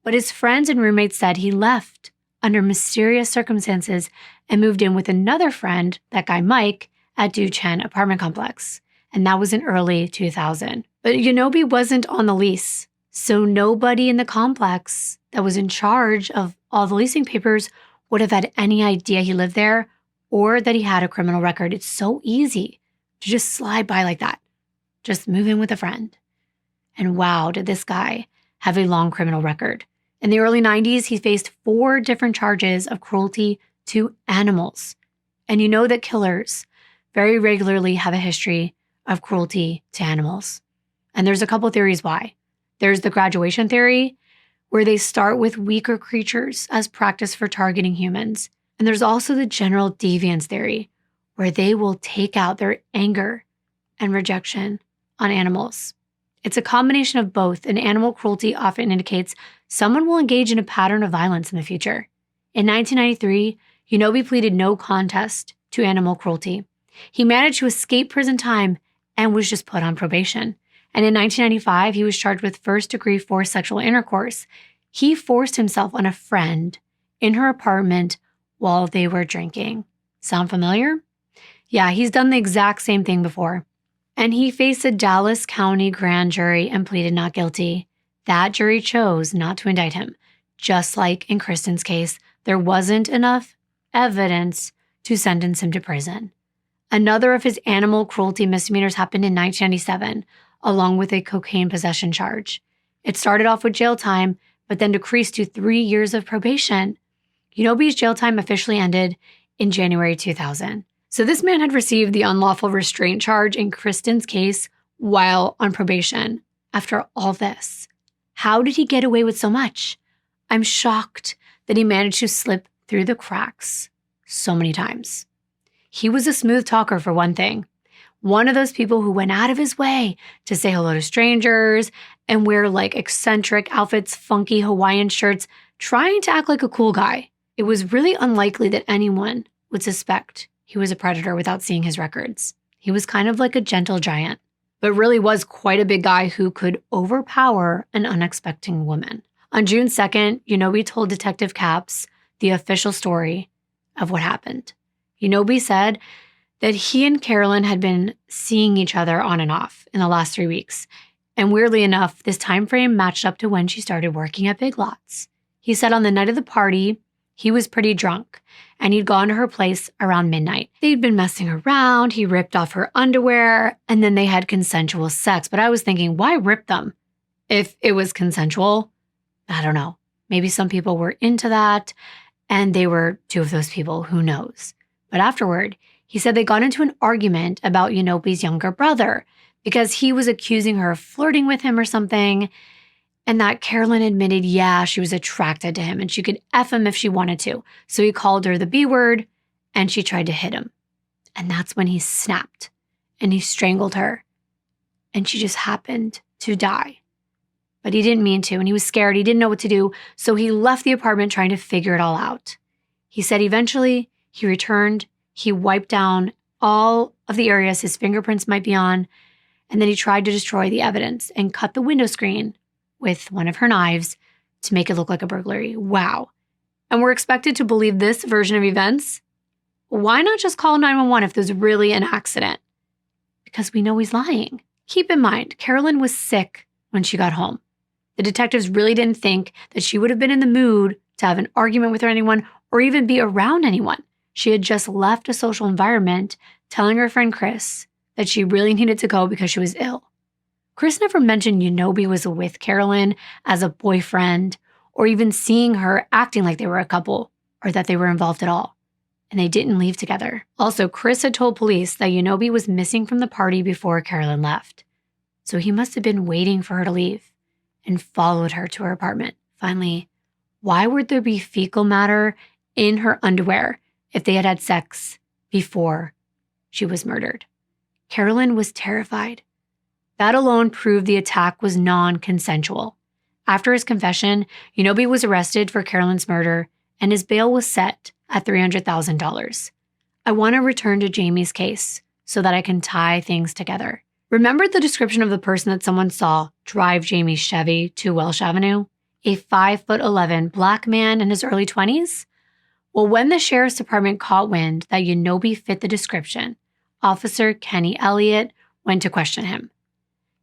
But his friends and roommates said he left under mysterious circumstances and moved in with another friend, that guy Mike, at Duchenne apartment complex. And that was in early 2000. But Yonobi wasn't on the lease, so nobody in the complex that was in charge of all the leasing papers would have had any idea he lived there or that he had a criminal record. It's so easy to just slide by like that. Just move in with a friend. And wow, did this guy have a long criminal record. In the early 90s, he faced 4 different charges of cruelty to animals. And you know that killers very regularly have a history of cruelty to animals. And there's a couple theories why. There's the graduation theory, where they start with weaker creatures as practice for targeting humans. And there's also the general deviance theory, where they will take out their anger and rejection on animals. It's a combination of both, and animal cruelty often indicates someone will engage in a pattern of violence in the future. In 1993, Yonobi pleaded no contest to animal cruelty. He managed to escape prison time and was just put on probation. And in 1995, he was charged with first-degree forced sexual intercourse. He forced himself on a friend in her apartment while they were drinking. Sound familiar? Yeah, he's done the exact same thing before. And he faced a Dallas County grand jury and pleaded not guilty. That jury chose not to indict him. Just like in Kristen's case, there wasn't enough evidence to sentence him to prison. Another of his animal cruelty misdemeanors happened in 1997, along with a cocaine possession charge. It started off with jail time, but then decreased to 3 years of probation. Yonobi's jail time officially ended in January 2000. So this man had received the unlawful restraint charge in Kristen's case while on probation. After all this, how did he get away with so much? I'm shocked that he managed to slip through the cracks so many times. He was a smooth talker, for one thing. One of those people who went out of his way to say hello to strangers and wear like eccentric outfits, funky Hawaiian shirts, trying to act like a cool guy. It was really unlikely that anyone would suspect he was a predator without seeing his records. He was kind of like a gentle giant, but really was quite a big guy who could overpower an unexpected woman. On June 2nd, Yonobi told Detective Capps the official story of what happened. Yonobi said that he and Carolyn had been seeing each other on and off in the last 3 weeks. And weirdly enough, this time frame matched up to when she started working at Big Lots. He said on the night of the party, he was pretty drunk and he'd gone to her place around midnight. They'd been messing around, he ripped off her underwear, and then they had consensual sex. But I was thinking, why rip them if it was consensual? I don't know. Maybe some people were into that and they were 2 of those people, who knows? But afterward, he said they got into an argument about Yonobi's younger brother because he was accusing her of flirting with him or something, and that Carolyn admitted, yeah, she was attracted to him and she could F him if she wanted to. So he called her the B word and she tried to hit him. And that's when he snapped and he strangled her and she just happened to die. But he didn't mean to and he was scared. He didn't know what to do. So he left the apartment trying to figure it all out. He said eventually he returned. He wiped down all of the areas his fingerprints might be on, and then he tried to destroy the evidence and cut the window screen with one of her knives to make it look like a burglary. Wow. And we're expected to believe this version of events? Why not just call 911 if there's really an accident? Because we know he's lying. Keep in mind, Carolyn was sick when she got home. The detectives really didn't think that she would have been in the mood to have an argument with anyone or even be around anyone. She had just left a social environment telling her friend Chris that she really needed to go because she was ill. Chris never mentioned Yonobi was with Carolyn as a boyfriend or even seeing her acting like they were a couple or that they were involved at all. And they didn't leave together. Also, Chris had told police that Yonobi was missing from the party before Carolyn left. So he must have been waiting for her to leave and followed her to her apartment. Finally, why would there be fecal matter in her underwear if they had had sex before she was murdered? Carolyn was terrified. That alone proved the attack was non-consensual. After his confession, Yonobi was arrested for Carolyn's murder and his bail was set at $300,000. I want to return to Jamie's case so that I can tie things together. Remember the description of the person that someone saw drive Jamie's Chevy to Welsh Avenue? A 5'11" black man in his early 20s? Well, when the sheriff's department caught wind that Yonobi fit the description, Officer Kenny Elliott went to question him.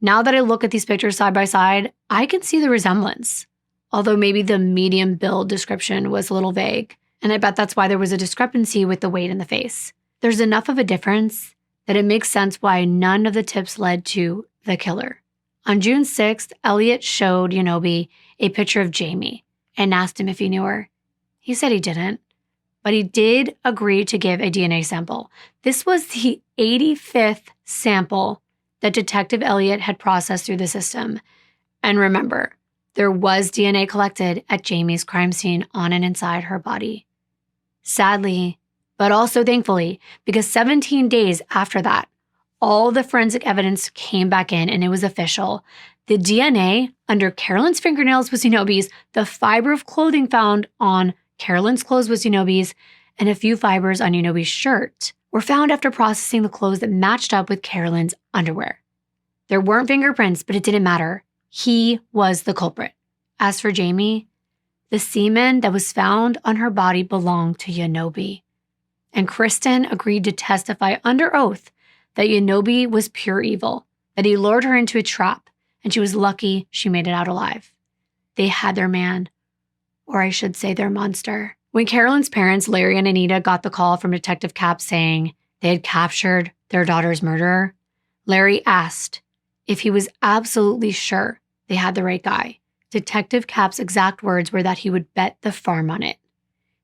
Now that I look at these pictures side by side, I can see the resemblance, although maybe the medium build description was a little vague, and I bet that's why there was a discrepancy with the weight in the face. There's enough of a difference that it makes sense why none of the tips led to the killer. On June 6th, Elliott showed Yonobi a picture of Jamie, and asked him if he knew her. He said he didn't, but he did agree to give a DNA sample. This was the 85th sample that Detective Elliott had processed through the system. And remember, there was DNA collected at Jamie's crime scene on and inside her body. Sadly, but also thankfully, because 17 days after that, all the forensic evidence came back in and it was official. The DNA under Carolyn's fingernails was Yanobe's, the fiber of clothing found on Carolyn's clothes was Yanobe's, and a few fibers on Yanobe's shirt were found after processing the clothes that matched up with Carolyn's underwear. There weren't fingerprints, but it didn't matter. He was the culprit. As for Jamie, the semen that was found on her body belonged to Yanobe. And Kristen agreed to testify under oath that Yanobe was pure evil, that he lured her into a trap, and she was lucky she made it out alive. They had their man, or I should say their monster. When Carolyn's parents, Larry and Anita, got the call from Detective Capps saying they had captured their daughter's murderer, Larry asked if he was absolutely sure they had the right guy. Detective Capps' exact words were that he would bet the farm on it.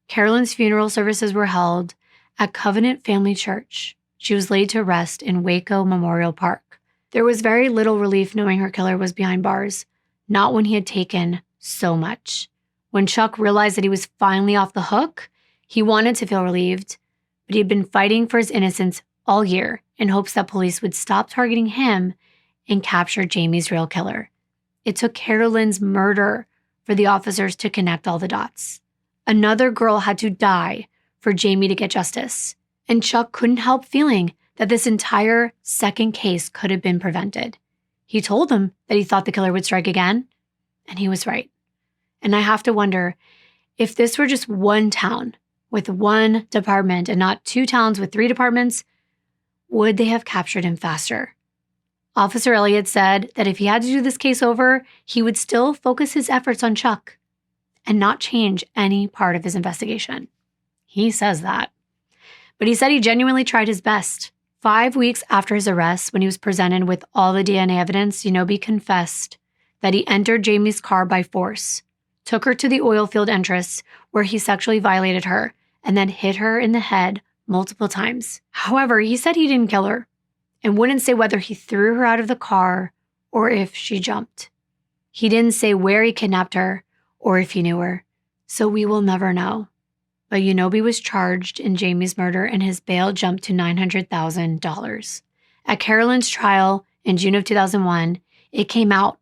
Carolyn's funeral services were held at Covenant Family Church. She was laid to rest in Waco Memorial Park. There was very little relief knowing her killer was behind bars, not when he had taken so much. When Chuck realized that he was finally off the hook, he wanted to feel relieved, but he had been fighting for his innocence all year in hopes that police would stop targeting him and capture Jamie's real killer. It took Carolyn's murder for the officers to connect all the dots. Another girl had to die for Jamie to get justice, and Chuck couldn't help feeling that this entire second case could have been prevented. He told them that he thought the killer would strike again, and he was right. And I have to wonder, if this were just one town with one department and not two towns with 3 departments, would they have captured him faster? Officer Elliott said that if he had to do this case over, he would still focus his efforts on Chuck and not change any part of his investigation. He says that. But he said he genuinely tried his best. 5 weeks after his arrest, when he was presented with all the DNA evidence, Yanobe confessed that he entered Jamie's car by force, took her to the oil field entrance where he sexually violated her, and then hit her in the head multiple times. However, he said he didn't kill her and wouldn't say whether he threw her out of the car or if she jumped. He didn't say where he kidnapped her or if he knew her, so we will never know. But Yanobe was charged in Jamie's murder and his bail jumped to $900,000. At Carolyn's trial in June of 2001, it came out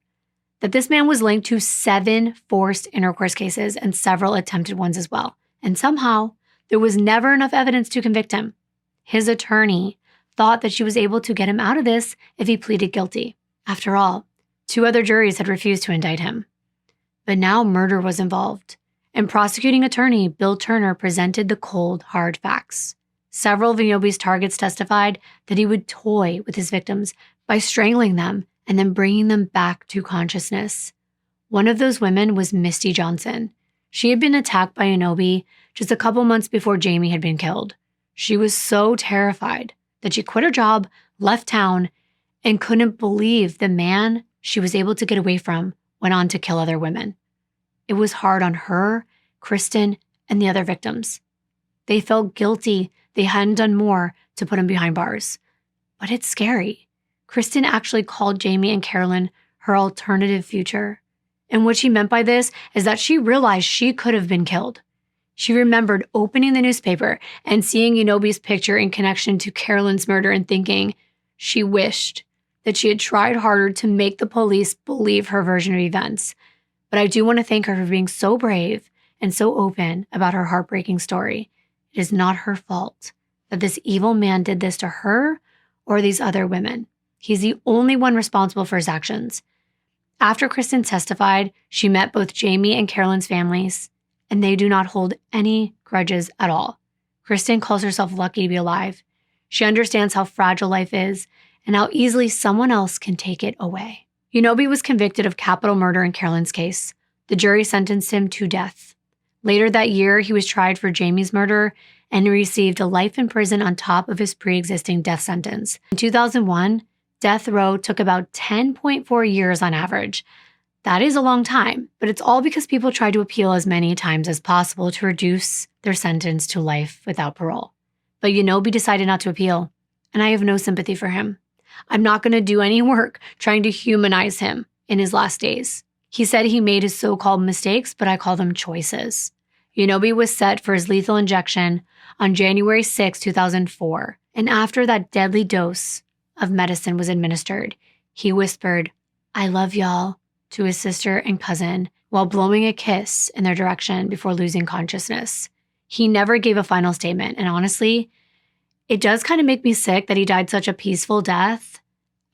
that this man was linked to 7 forced intercourse cases and several attempted ones as well. And somehow, there was never enough evidence to convict him. His attorney thought that she was able to get him out of this if he pleaded guilty. After all, 2 other juries had refused to indict him. But now murder was involved, and prosecuting attorney Bill Turner presented the cold, hard facts. Several of Yanobe's targets testified that he would toy with his victims by strangling them and then bringing them back to consciousness. One of those women was Misty Johnson. She had been attacked by Yanobe just a couple months before Jamie had been killed. She was so terrified that she quit her job, left town, and couldn't believe the man she was able to get away from went on to kill other women. It was hard on her, Kristen, and the other victims. They felt guilty they hadn't done more to put him behind bars. But it's scary. Kristen actually called Jamie and Carolyn her alternative future. And what she meant by this is that she realized she could have been killed. She remembered opening the newspaper and seeing Yanobe's picture in connection to Carolyn's murder and thinking she wished that she had tried harder to make the police believe her version of events. But I do want to thank her for being so brave and so open about her heartbreaking story. It is not her fault that this evil man did this to her or these other women. He's the only one responsible for his actions. After Kristen testified, she met both Jamie and Carolyn's families, and they do not hold any grudges at all. Kristen calls herself lucky to be alive. She understands how fragile life is and how easily someone else can take it away. Yanobe was convicted of capital murder in Carolyn's case. The jury sentenced him to death. Later that year, he was tried for Jamie's murder and received a life in prison on top of his pre-existing death sentence. In 2001, death row took about 10.4 years on average. That is a long time, but it's all because people try to appeal as many times as possible to reduce their sentence to life without parole. But B decided not to appeal, and I have no sympathy for him. I'm not going to do any work trying to humanize him in his last days. He said he made his so-called mistakes, but I call them choices. Unobi was set for his lethal injection on January 6, 2004, and after that deadly dose of medicine was administered, he whispered, "I love y'all," to his sister and cousin while blowing a kiss in their direction before losing consciousness. He never gave a final statement, and honestly, it does kind of make me sick that he died such a peaceful death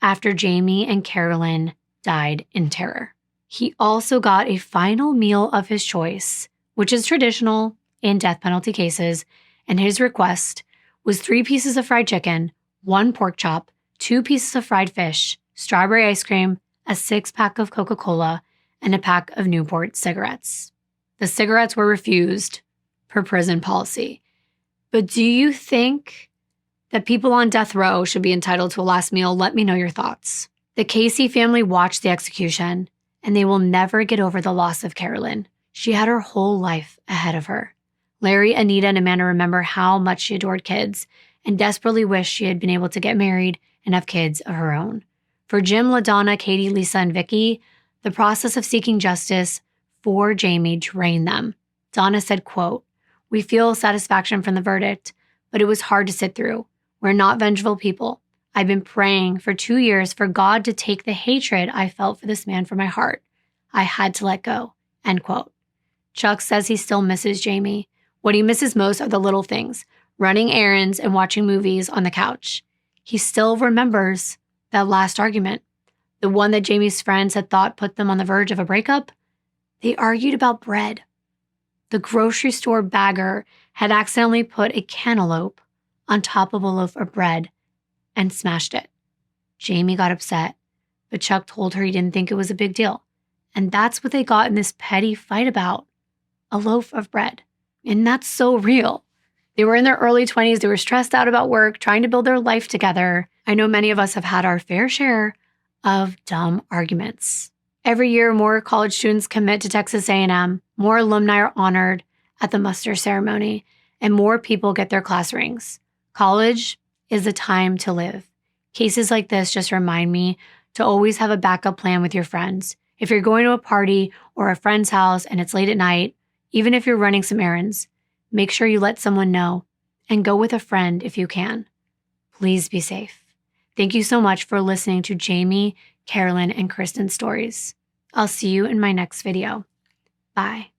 after Jamie and Carolyn died in terror. He also got a final meal of his choice, which is traditional in death penalty cases, and his request was 3 pieces of fried chicken, 1 pork chop, 2 pieces of fried fish, strawberry ice cream, a 6-pack of Coca-Cola, and a pack of Newport cigarettes. The cigarettes were refused per prison policy. But do you think that people on death row should be entitled to a last meal? Let me know your thoughts. The Casey family watched the execution, and they will never get over the loss of Carolyn. She had her whole life ahead of her. Larry, Anita, and Amanda remember how much she adored kids and desperately wished she had been able to get married and have kids of her own. For Jim, LaDonna, Katie, Lisa, and Vicky, the process of seeking justice for Jamie drained them. Donna said, quote, "We feel satisfaction from the verdict, but it was hard to sit through. We're not vengeful people. I've been praying for 2 years for God to take the hatred I felt for this man from my heart. I had to let go," end quote. Chuck says he still misses Jamie. What he misses most are the little things, running errands and watching movies on the couch. He still remembers that last argument, the one that Jamie's friends had thought put them on the verge of a breakup. They argued about bread. The grocery store bagger had accidentally put a cantaloupe on top of a loaf of bread and smashed it. Jamie got upset, but Chuck told her he didn't think it was a big deal. And that's what they got in this petty fight about, a loaf of bread. And that's so real. They were in their early 20s. They were stressed out about work, trying to build their life together. I know many of us have had our fair share of dumb arguments. Every year, more college students commit to Texas A&M, more alumni are honored at the muster ceremony, and more people get their class rings. College is the time to live. Cases like this just remind me to always have a backup plan with your friends. If you're going to a party or a friend's house and it's late at night, even if you're running some errands, make sure you let someone know and go with a friend if you can. Please be safe. Thank you so much for listening to Jamie, Carolyn, and Kristen's stories. I'll see you in my next video. Bye.